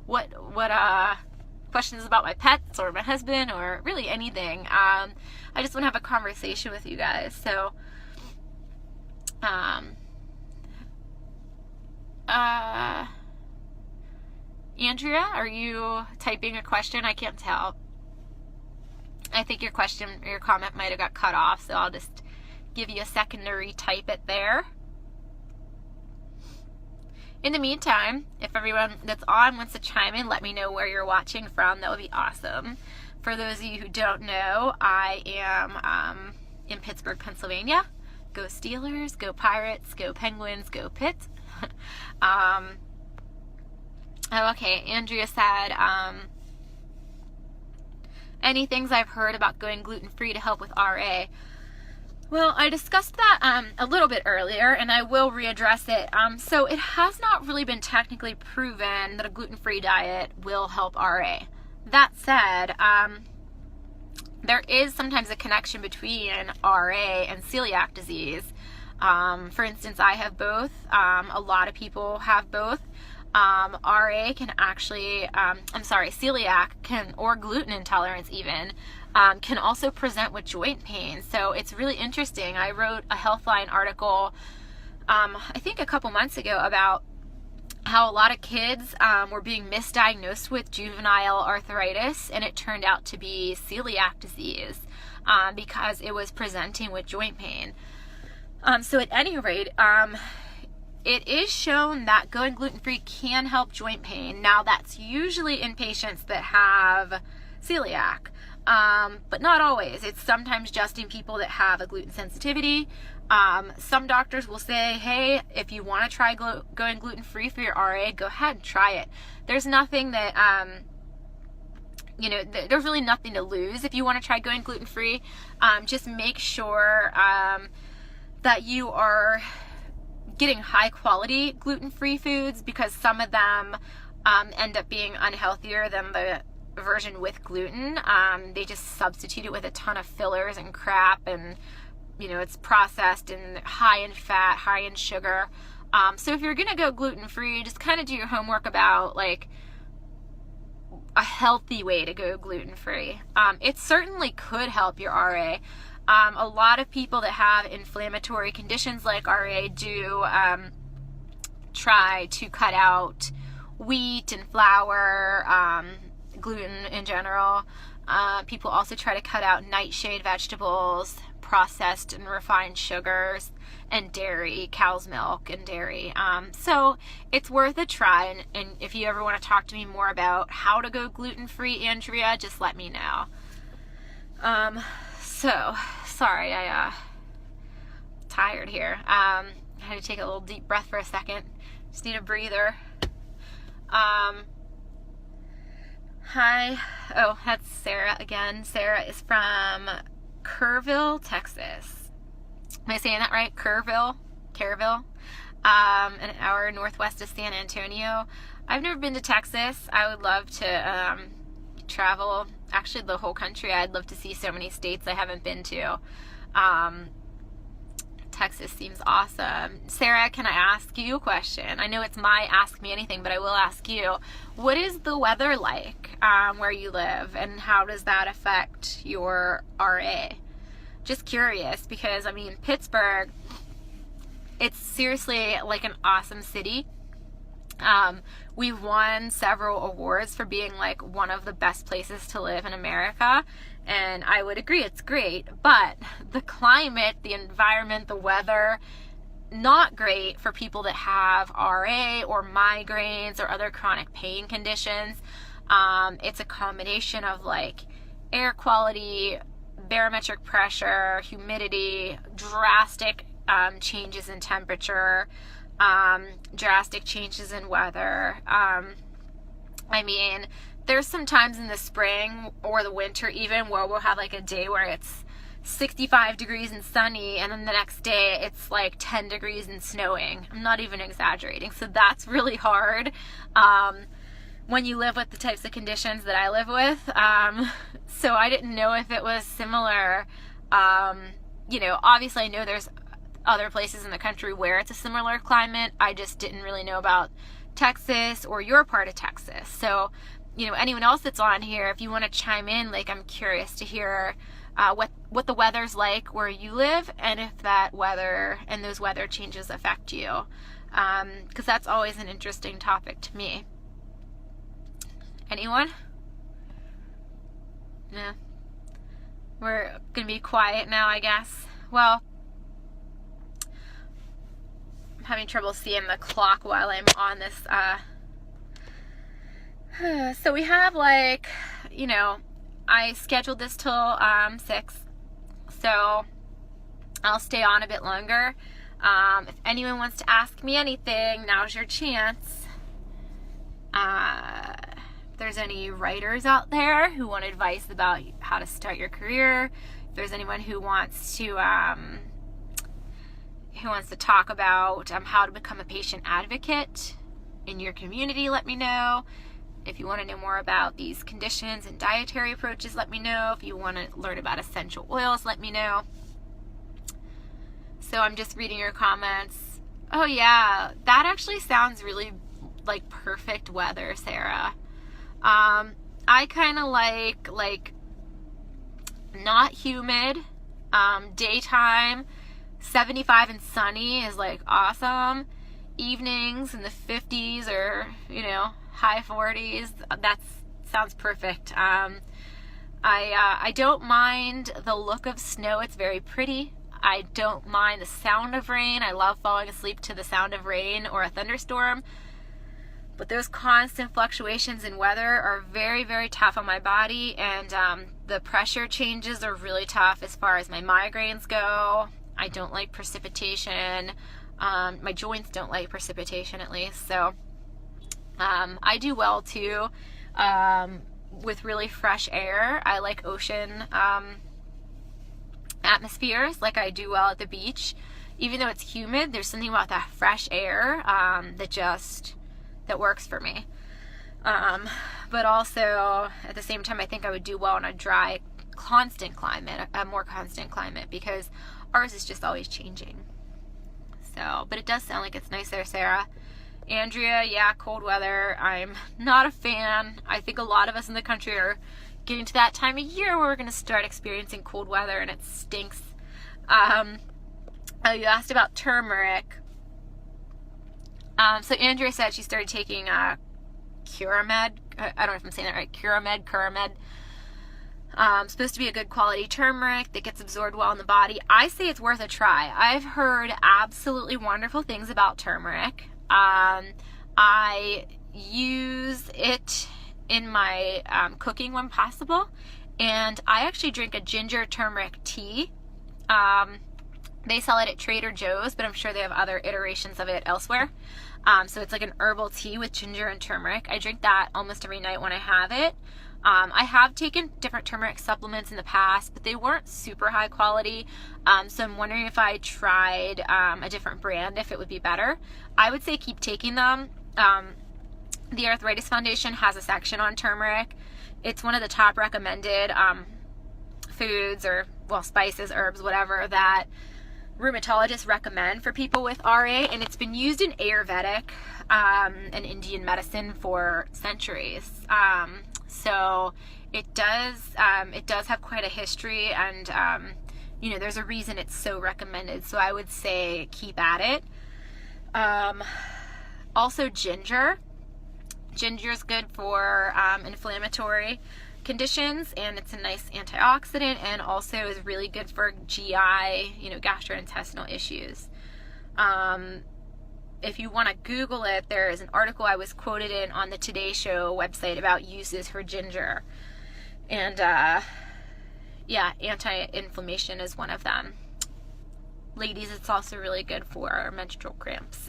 what questions about my pets or my husband or really anything. I just want to have a conversation with you guys. So Andrea, are you typing a question? I can't tell. I think your question or your comment might have got cut off, so I'll just give you a second to retype it there. In the meantime, if everyone that's on wants to chime in, let me know where you're watching from. That would be awesome. For those of you who don't know, I am in Pittsburgh, Pennsylvania. Go Steelers, go Pirates, go Penguins, go Pitt. Okay, Andrea said, any things I've heard about going gluten-free to help with RA? Well, I discussed that a little bit earlier, and I will readdress it. So it has not really been technically proven that a gluten-free diet will help RA. That said, there is sometimes a connection between RA and celiac disease. For instance, I have both. A lot of people have both. RA can actually, celiac can, or gluten intolerance even, can also present with joint pain. So it's really interesting. I wrote a Healthline article, I think a couple months ago, about how a lot of kids were being misdiagnosed with juvenile arthritis, and it turned out to be celiac disease because it was presenting with joint pain. So at any rate, it is shown that going gluten-free can help joint pain. Now, that's usually in patients that have celiac, but not always. It's sometimes just in people that have a gluten sensitivity. Some doctors will say, hey, if you want to try going gluten-free for your RA, go ahead and try it. There's nothing that, there's really nothing to lose if you want to try going gluten-free. Just make sure that you are getting high quality gluten-free foods, because some of them end up being unhealthier than the version with gluten. They just substitute it with a ton of fillers and crap, and it's processed and high in fat, high in sugar. So if you're gonna go gluten-free, just kind of do your homework about like a healthy way to go gluten-free. It certainly could help your RA. A lot of people that have inflammatory conditions like RA do try to cut out wheat and flour, gluten in general. People also try to cut out nightshade vegetables, processed and refined sugars, and dairy, cow's milk and dairy. So it's worth a try, and if you ever want to talk to me more about how to go gluten-free, Andrea, just let me know. So, sorry, I tired here. I had to take a little deep breath for a second. Just need a breather. Hi. Oh, that's Sarah again. Sarah is from Kerrville, Texas. Am I saying that right? Kerrville? An hour northwest of San Antonio. I've never been to Texas. I would love to travel, actually the whole country. I'd love to see so many states I haven't been to. Texas seems awesome. Sarah, can I ask you a question? I know it's my Ask Me Anything, but I will ask you. What is the weather like where you live, and how does that affect your RA? Just curious, because, I mean, Pittsburgh, it's seriously like an awesome city. We've won several awards for being like one of the best places to live in America, and I would agree it's great, but the climate, the environment, the weather, not great for people that have RA or migraines or other chronic pain conditions. It's a combination of like air quality, barometric pressure, humidity, drastic changes in temperature, drastic changes in weather. I mean, there's some times in the spring or the winter even where we'll have like a day where it's 65 degrees and sunny, and then the next day it's like 10 degrees and snowing. I'm not even exaggerating. So that's really hard when you live with the types of conditions that I live with. So I didn't know if it was similar. Obviously I know there's other places in the country where it's a similar climate. I just didn't really know about Texas or your part of Texas. So, anyone else that's on here, if you want to chime in, like, I'm curious to hear what the weather's like where you live, and if that weather and those weather changes affect you, because that's always an interesting topic to me. Anyone? No. We're gonna be quiet now, I guess. Well, I'm having trouble seeing the clock while I'm on this. So we have I scheduled this till 6, so I'll stay on a bit longer. If anyone wants to ask me anything, now's your chance. If there's any writers out there who want advice about how to start your career, if there's anyone who wants to talk about how to become a patient advocate in your community, let me know. If you want to know more about these conditions and dietary approaches, let me know. If you want to learn about essential oils, let me know. So I'm just reading your comments. Oh yeah, that actually sounds really like perfect weather, Sarah. I kind of like not humid, daytime, 75 and sunny is like awesome. Evenings in the 50s or, high 40s, that sounds perfect. I don't mind the look of snow. It's very pretty. I don't mind the sound of rain. I love falling asleep to the sound of rain or a thunderstorm. But those constant fluctuations in weather are very, very tough on my body, and the pressure changes are really tough as far as my migraines go. I don't like precipitation. My joints don't like precipitation, at least. So I do well too with really fresh air. I like ocean atmospheres, like I do well at the beach. Even though it's humid, there's something about that fresh air that works for me. But also, at the same time, I think I would do well in a dry, constant climate, a more constant climate, because ours is just always changing. So, but it does sound like it's nice there, Sarah. Andrea, yeah, cold weather. I'm not a fan. I think a lot of us in the country are getting to that time of year where we're going to start experiencing cold weather, and it stinks. You asked about turmeric. So Andrea said she started taking Curamed. I don't know if I'm saying that right. Curamed. Supposed to be a good quality turmeric that gets absorbed well in the body. I say it's worth a try. I've heard absolutely wonderful things about turmeric. I use it in my cooking when possible, and I actually drink a ginger turmeric tea. They sell it at Trader Joe's, but I'm sure they have other iterations of it elsewhere. So it's like an herbal tea with ginger and turmeric. I drink that almost every night when I have it. I have taken different turmeric supplements in the past, but they weren't super high quality. So I'm wondering if I tried a different brand, if it would be better. I would say keep taking them. The Arthritis Foundation has a section on turmeric. It's one of the top recommended foods or, spices, herbs, whatever, that rheumatologists recommend for people with RA, and it's been used in Ayurvedic and Indian medicine for centuries. So it does have quite a history, and there's a reason it's so recommended. So I would say keep at it. Also ginger. Ginger is good for inflammatory conditions, and it's a nice antioxidant, and also is really good for GI, gastrointestinal issues. If you want to Google it, there is an article I was quoted in on the Today Show website about uses for ginger. And anti-inflammation is one of them. Ladies, it's also really good for menstrual cramps.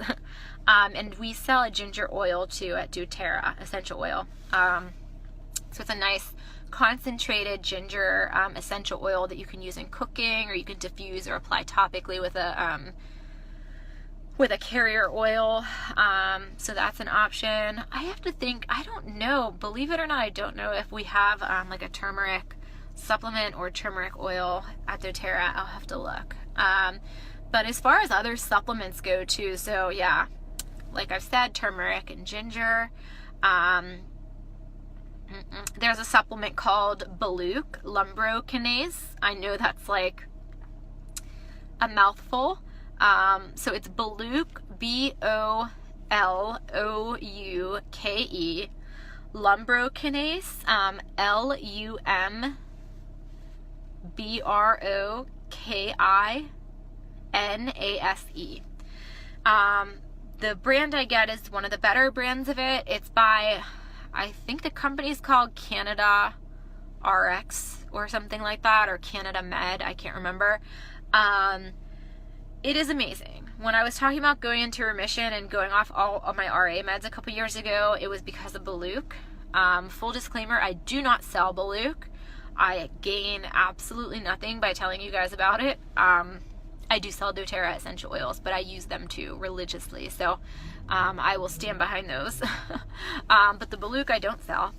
And we sell a ginger oil too at doTERRA, essential oil. So it's a nice concentrated ginger essential oil that you can use in cooking, or you can diffuse or apply topically with a carrier oil. So that's an option. I have to think, I don't know, believe it or not, I don't know if we have like a turmeric supplement or turmeric oil at doTERRA. I'll have to look. But as far as other supplements go too, so yeah, like I've said, turmeric and ginger. There's a supplement called Baluch lumbrokinase. I know that's like a mouthful. So it's Baluch, Boluuke, lumbrokinase, LUMBROKINASE. The brand I get is one of the better brands of it. It's by, I think the company's called Canada RX or something like that, or Canada Med, I can't remember. It is amazing. When I was talking about going into remission and going off all of my RA meds a couple years ago, it was because of Baluch. Full disclaimer, I do not sell Baluch. I gain absolutely nothing by telling you guys about it. I do sell doTERRA essential oils, but I use them too religiously, so I will stand behind those. But the Baluch I don't sell.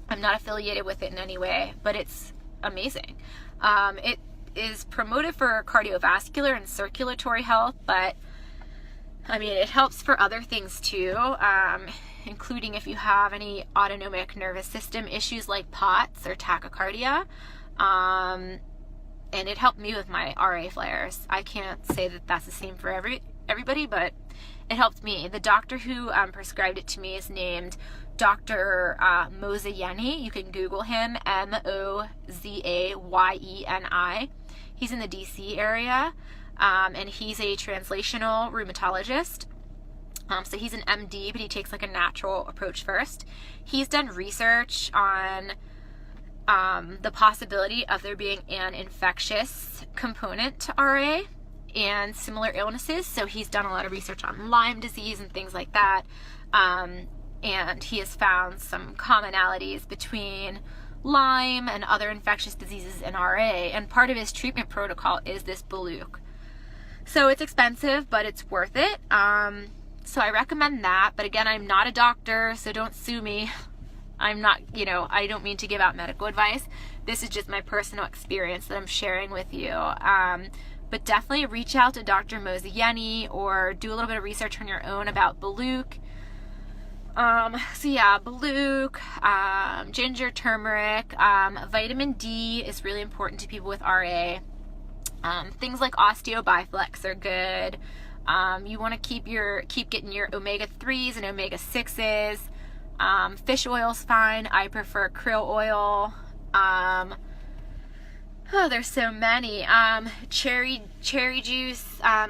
I'm not affiliated with it in any way, but it's amazing. It is promoted for cardiovascular and circulatory health, but I mean, it helps for other things too, including if you have any autonomic nervous system issues like POTS or tachycardia. And it helped me with my RA flares. I can't say that that's the same for everybody, but it helped me. The doctor who prescribed it to me is named Dr. Mozayyeni. You can Google him, Mozayyeni. He's in the DC area, and he's a translational rheumatologist. So he's an MD, but he takes like a natural approach first. He's done research on the possibility of there being an infectious component to RA and similar illnesses. So he's done a lot of research on Lyme disease and things like that. And he has found some commonalities between Lyme and other infectious diseases in RA. And part of his treatment protocol is this Baluch. So it's expensive, but it's worth it. So I recommend that. But again, I'm not a doctor, so don't sue me. I'm not, I don't mean to give out medical advice. This is just my personal experience that I'm sharing with you. But definitely reach out to Dr. Mozayyeni or do a little bit of research on your own about Baluch. So yeah, Baluch, ginger, turmeric, vitamin D is really important to people with RA. Things like osteobiflex are good. You want to keep getting your omega-3s and omega-6s. Fish oil's fine. I prefer krill oil. There's so many. Cherry juice.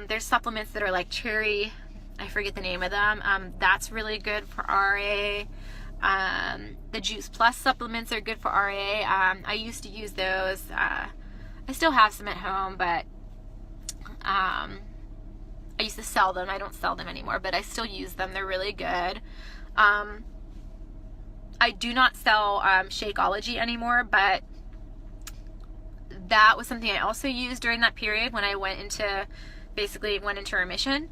There's supplements that are like cherry. I forget the name of them. That's really good for RA. The Juice Plus supplements are good for RA. I used to use those. I still have some at home, but I used to sell them. I don't sell them anymore, but I still use them. They're really good. I do not sell Shakeology anymore, but that was something I also used during that period when I went into remission.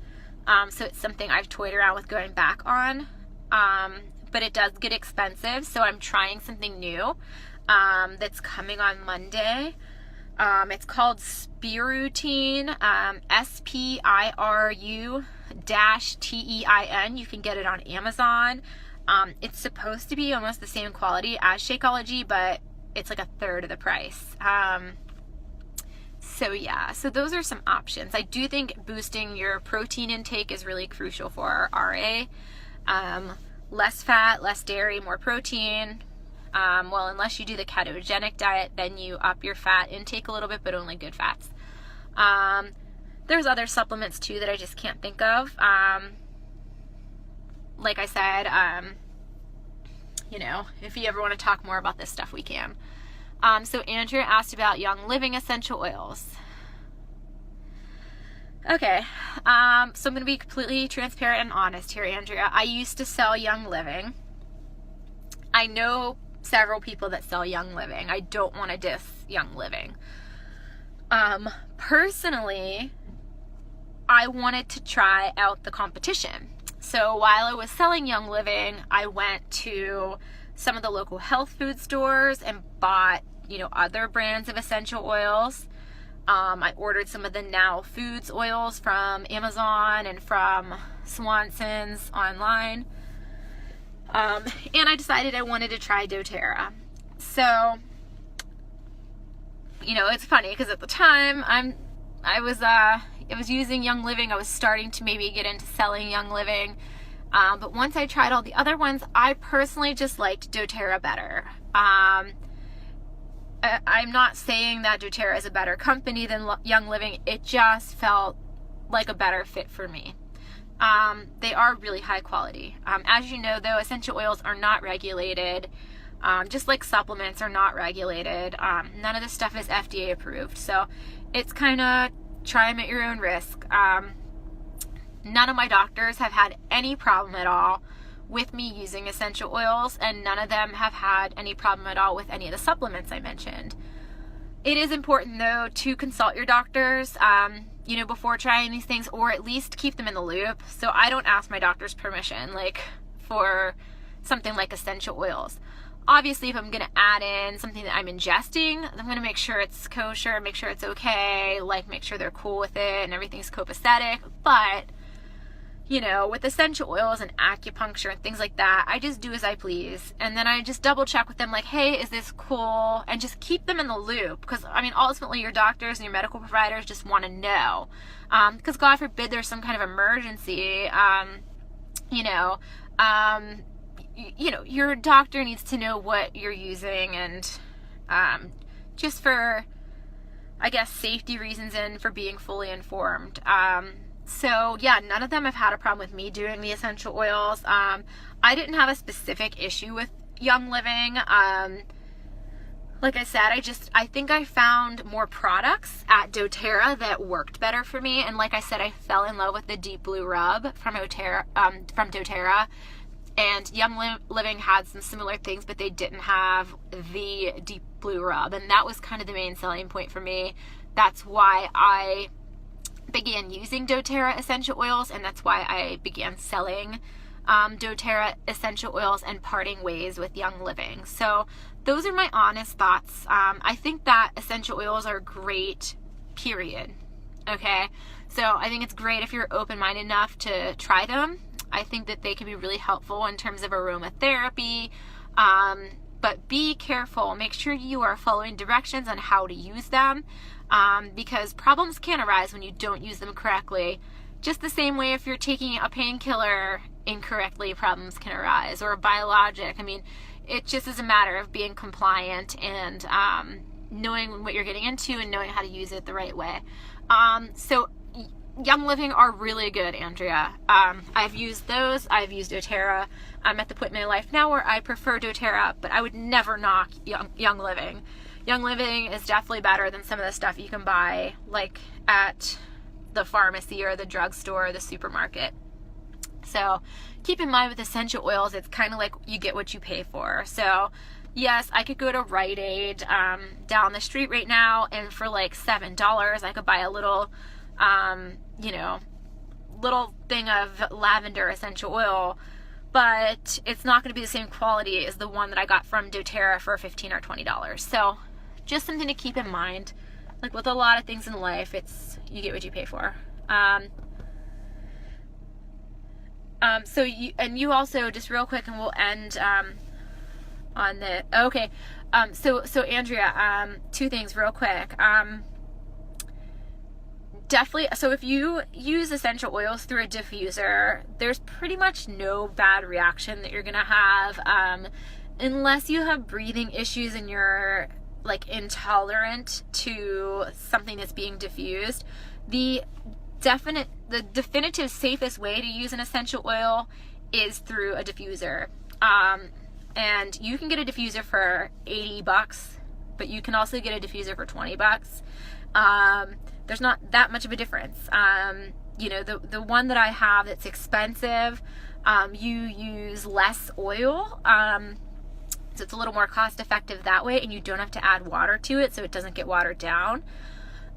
So it's something I've toyed around with going back on. But it does get expensive, so I'm trying something new that's coming on Monday. It's called Spirutine, SPIRU-TEIN. You can get it on Amazon. It's supposed to be almost the same quality as Shakeology, but it's like a third of the price. So yeah, so those are some options. I do think boosting your protein intake is really crucial for RA. Less fat, less dairy, more protein. Well, unless you do the ketogenic diet, then you up your fat intake a little bit, but only good fats. There's other supplements too that I just can't think of. Like I said, if you ever want to talk more about this stuff, we can. So Andrea asked about Young Living essential oils. Okay, so I'm going to be completely transparent and honest here, Andrea. I used to sell Young Living. I know several people that sell Young Living. I don't want to diss Young Living. Personally, I wanted to try out the competition. So while I was selling Young Living, I went to some of the local health food stores and bought, other brands of essential oils. I ordered some of the Now Foods oils from Amazon and from Swanson's online. And I decided I wanted to try doTERRA. So, it's funny because at the time I was using Young Living. I was starting to maybe get into selling Young Living. But once I tried all the other ones, I personally just liked doTERRA better. I'm not saying that doTERRA is a better company than Young Living. It just felt like a better fit for me. They are really high quality. As you know, though, essential oils are not regulated. Just like supplements are not regulated. None of this stuff is FDA approved. So it's kind of try them at your own risk. None of my doctors have had any problem at all with me using essential oils, and none of them have had any problem at all with any of the supplements I mentioned. It is important, though, to consult your doctors, before trying these things, or at least keep them in the loop. So I don't ask my doctor's permission, for something like essential oils. Obviously, if I'm going to add in something that I'm ingesting, I'm going to make sure it's kosher, make sure it's okay, make sure they're cool with it and everything's copacetic. But, with essential oils and acupuncture and things like that, I just do as I please. And then I just double check with them, hey, is this cool? And just keep them in the loop. Because, ultimately your doctors and your medical providers just want to know. Because God forbid there's some kind of emergency, your doctor needs to know what you're using, and just for, I guess, safety reasons and for being fully informed. So yeah, none of them have had a problem with me doing the essential oils. I didn't have a specific issue with Young Living. Like I said, I think I found more products at doTERRA that worked better for me. And like I said, I fell in love with the Deep Blue Rub from doTERRA. And Young Living had some similar things, but they didn't have the Deep Blue Rub. And that was kind of the main selling point for me. That's why I began using doTERRA essential oils, and that's why I began selling doTERRA essential oils and parting ways with Young Living. So those are my honest thoughts. I think that essential oils are great, period. Okay? So I think it's great if you're open-minded enough to try them. I think that they can be really helpful in terms of aromatherapy, but be careful. Make sure you are following directions on how to use them, because problems can arise when you don't use them correctly. Just the same way if you're taking a painkiller incorrectly, problems can arise, or a biologic. It just is a matter of being compliant and knowing what you're getting into and knowing how to use it the right way. So Young Living are really good, Andrea. I've used those. I've used doTERRA. I'm at the point in my life now where I prefer doTERRA, but I would never knock Young Living. Young Living is definitely better than some of the stuff you can buy at the pharmacy or the drugstore or the supermarket. So keep in mind with essential oils, it's kind of like you get what you pay for. So yes, I could go to Rite Aid down the street right now, and for $7, I could buy a little little thing of lavender essential oil, but it's not going to be the same quality as the one that I got from doTERRA for $15 or $20. So just something to keep in mind. With a lot of things in life, it's you get what you pay for. So you also, just real quick, and we'll end on the okay. So Andrea, two things real quick. definitely, so if you use essential oils through a diffuser, there's pretty much no bad reaction that you're gonna have, unless you have breathing issues and you're like intolerant to something that's being diffused. The definitive safest way to use an essential oil is through a diffuser. And you can get a diffuser for $80, but you can also get a diffuser for $20. There's not that much of a difference. You know, the one that I have that's expensive, you use less oil, so it's a little more cost effective that way, and you don't have to add water to it, so it doesn't get watered down.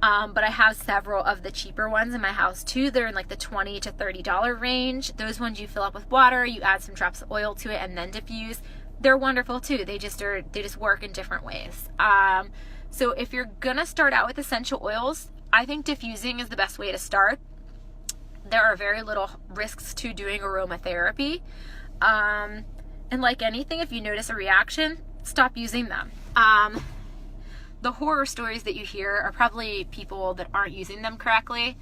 But I have several of the cheaper ones in my house too. They're in like the $20 to $30 range. Those ones you fill up with water, you add some drops of oil to it, and then diffuse. They're wonderful too. They just work in different ways. So if you're gonna start out with essential oils, I think diffusing is the best way to start. There are very little risks to doing aromatherapy. And like anything, if you notice a reaction, stop using them. The horror stories that you hear are probably people that aren't using them correctly.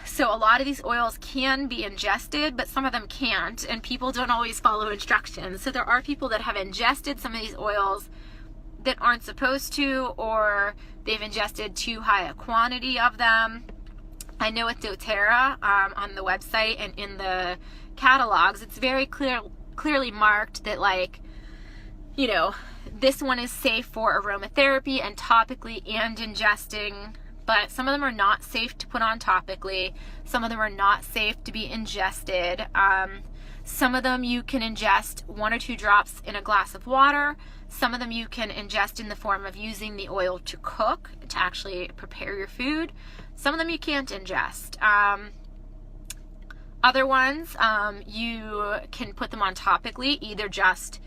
So a lot of these oils can be ingested, but some of them can't, and people don't always follow instructions. So there are people that have ingested some of these oils that aren't supposed to, or they've ingested too high a quantity of them. I know with doTERRA, on the website and in the catalogs, it's very clearly marked that, like, you know, this one is safe for aromatherapy and topically and ingesting, but some of them are not safe to put on topically. Some of them are not safe to be ingested. Some of them you can ingest 1 or 2 drops in a glass of water. Some of them you can ingest in the form of using the oil to cook, to actually prepare your food. Some of them you can't ingest. Other ones, you can put them on topically, either just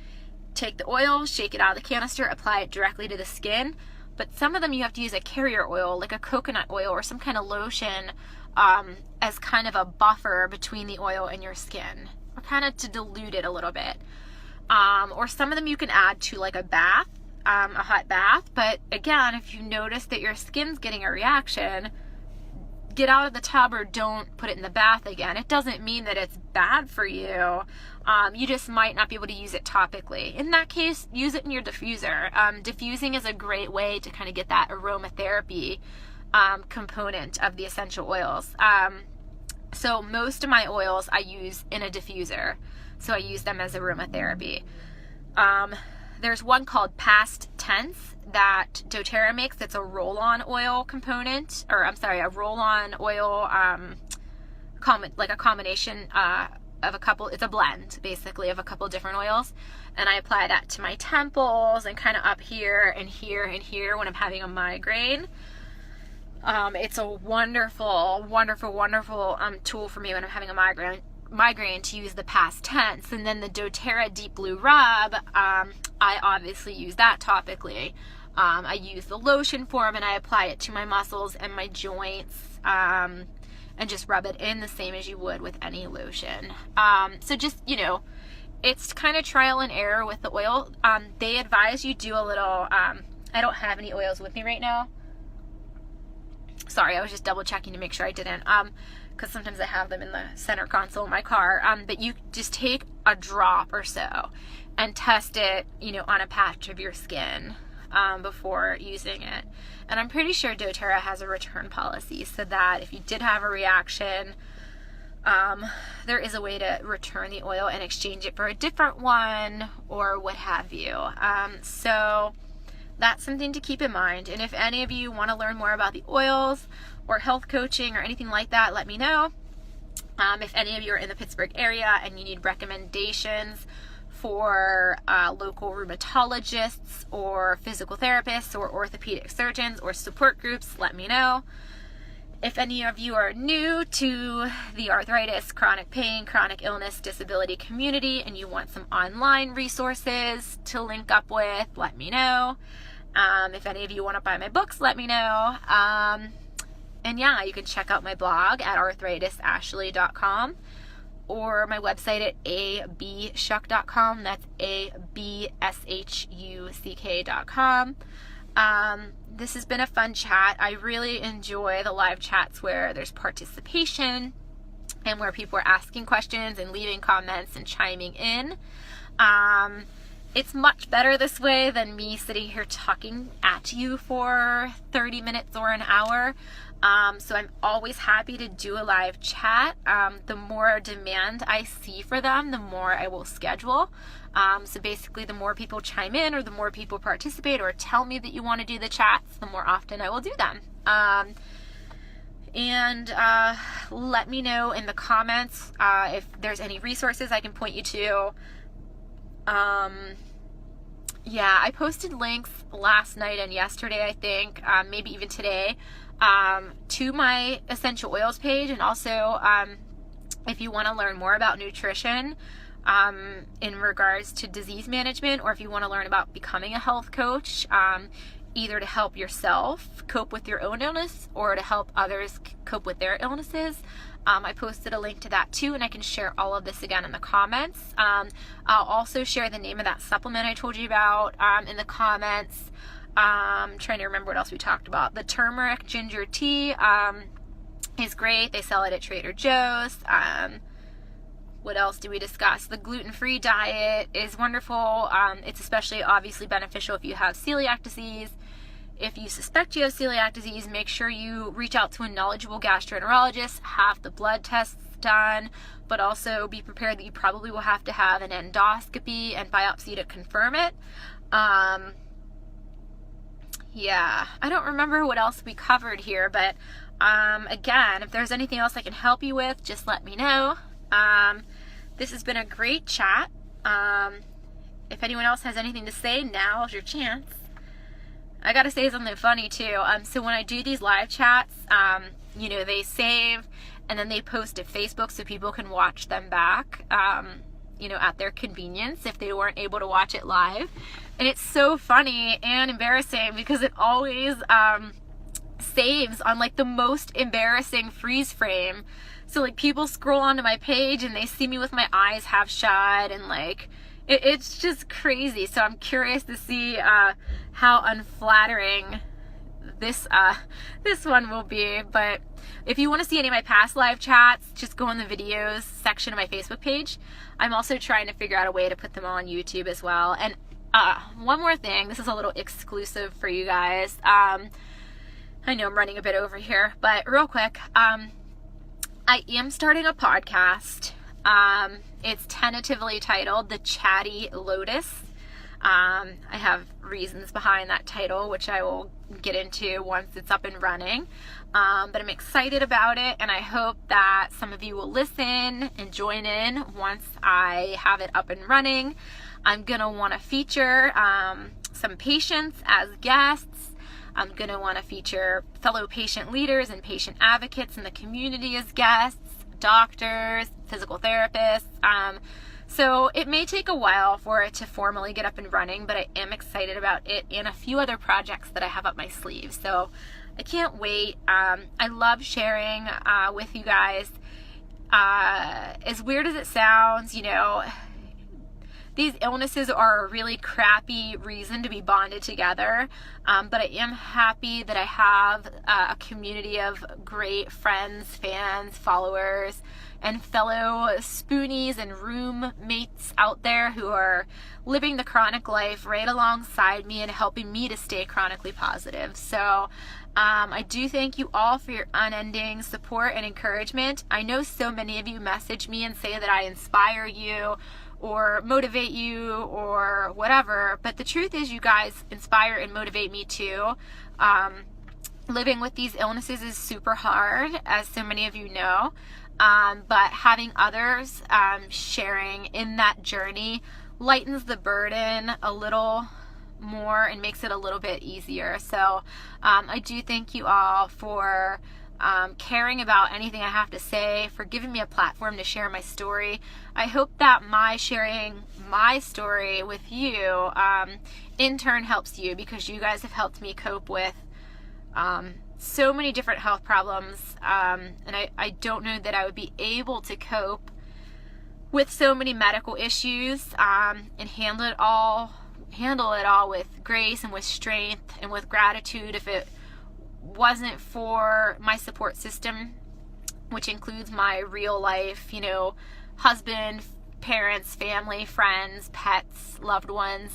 take the oil, shake it out of the canister, apply it directly to the skin. But some of them you have to use a carrier oil, like a coconut oil or some kind of lotion, as kind of a buffer between the oil and your skin, or kind of to dilute it a little bit. Or some of them you can add to like a bath, a hot bath. But again, if you notice that your skin's getting a reaction, get out of the tub or don't put it in the bath again. It doesn't mean that it's bad for you. You just might not be able to use it topically. In that case, use it in your diffuser. Diffusing is a great way to kind of get that aromatherapy component of the essential oils. So most of my oils I use in a diffuser. So I use them as aromatherapy. There's one called Past Tense that doTERRA makes that's a roll-on oil component, or I'm sorry, a roll-on oil, like a combination of a couple, it's a blend basically of a couple different oils, and I apply that to my temples and kind of up here and here and here when I'm having a migraine. It's a wonderful, wonderful, wonderful tool for me when I'm having a migraine to use the Past Tense. And then the doTERRA Deep Blue Rub, I obviously use that topically. I use the lotion form and I apply it to my muscles and my joints, and just rub it in the same as you would with any lotion. So just, you know, it's kind of trial and error with the oil. They advise you do a little, I don't have any oils with me right now. Sorry, I was just double checking to make sure I didn't, because sometimes I have them in the center console in my car. But you just take a drop or so and test it, you know, on a patch of your skin before using it. And I'm pretty sure doTERRA has a return policy, so that if you did have a reaction, there is a way to return the oil and exchange it for a different one or what have you. So that's something to keep in mind. And if any of you want to learn more about the oils or health coaching or anything like that, let me know. If any of you are in the Pittsburgh area and you need recommendations for local rheumatologists or physical therapists or orthopedic surgeons or support groups, let me know. If any of you are new to the arthritis, chronic pain, chronic illness, disability community, and you want some online resources to link up with, let me know. If any of you want to buy my books, let me know. And yeah, you can check out my blog at arthritisashley.com or my website at abshuck.com. That's abshuck.com. This has been a fun chat. I really enjoy the live chats where there's participation and where people are asking questions and leaving comments and chiming in. It's much better this way than me sitting here talking at you for 30 minutes or an hour. So I'm always happy to do a live chat. The more demand I see for them, the more I will schedule. So basically, the more people chime in or the more people participate or tell me that you want to do the chats, the more often I will do them. And let me know in the comments if there's any resources I can point you to. Yeah, I posted links last night and yesterday, I think, maybe even today, to my essential oils page. And also, if you want to learn more about nutrition in regards to disease management, or if you want to learn about becoming a health coach, either to help yourself cope with your own illness or to help others cope with their illnesses, I posted a link to that too, and I can share all of this again in the comments. I'll also share the name of that supplement I told you about in the comments. I'm trying to remember what else we talked about. The turmeric ginger tea is great. They sell it at Trader Joe's. What else do we discuss? The gluten-free diet is wonderful. It's especially obviously beneficial if you have celiac disease. If you suspect you have celiac disease, make sure you reach out to a knowledgeable gastroenterologist, have the blood tests done, but also be prepared that you probably will have to have an endoscopy and biopsy to confirm it. Yeah, I don't remember what else we covered here, but again, if there's anything else I can help you with, just let me know. This has been a great chat. If anyone else has anything to say, now is your chance. I gotta say something funny too. So when I do these live chats, they save and then they post to Facebook so people can watch them back, at their convenience if they weren't able to watch it live. And it's so funny and embarrassing because it always saves on like the most embarrassing freeze frame. So like people scroll onto my page and they see me with my eyes half shut and like it's just crazy. So I'm curious to see how unflattering this one will be. But if you want to see any of my past live chats, just go in the videos section of my Facebook page. I'm also trying to figure out a way to put them on YouTube as well. And one more thing, this is a little exclusive for you guys. I know I'm running a bit over here, but real quick, I am starting a podcast. It's tentatively titled The Chatty Lotus. I have reasons behind that title, which I will get into once it's up and running. But I'm excited about it, and I hope that some of you will listen and join in once I have it up and running. I'm going to want to feature some patients as guests. I'm going to want to feature fellow patient leaders and patient advocates in the community as guests, doctors, physical therapists. So it may take a while for it to formally get up and running, but I am excited about it and a few other projects that I have up my sleeve. So I can't wait. I love sharing with you guys. As weird as it sounds, these illnesses are a really crappy reason to be bonded together, but I am happy that I have a community of great friends, fans, followers, and fellow spoonies and roommates out there who are living the chronic life right alongside me and helping me to stay chronically positive. So I do thank you all for your unending support and encouragement. I know so many of you message me and say that I inspire you or motivate you or whatever, but the truth is you guys inspire and motivate me too. Living with these illnesses is super hard, as so many of you know, but having others sharing in that journey lightens the burden a little more and makes it a little bit easier. So I do thank you all for caring about anything I have to say, for giving me a platform to share my story. I hope that my sharing my story with you in turn helps you, because you guys have helped me cope with so many different health problems, and I don't know that I would be able to cope with so many medical issues and handle it all handle it all with grace and with strength and with gratitude. If it wasn't for my support system, which includes my real life, husband, parents, family, friends, pets, loved ones,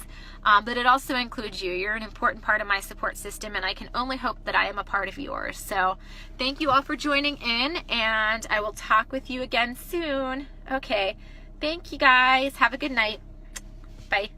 but it also includes you. You're an important part of my support system, and I can only hope that I am a part of yours. So thank you all for joining in, and I will talk with you again soon. Okay, thank you guys. Have a good night. Bye.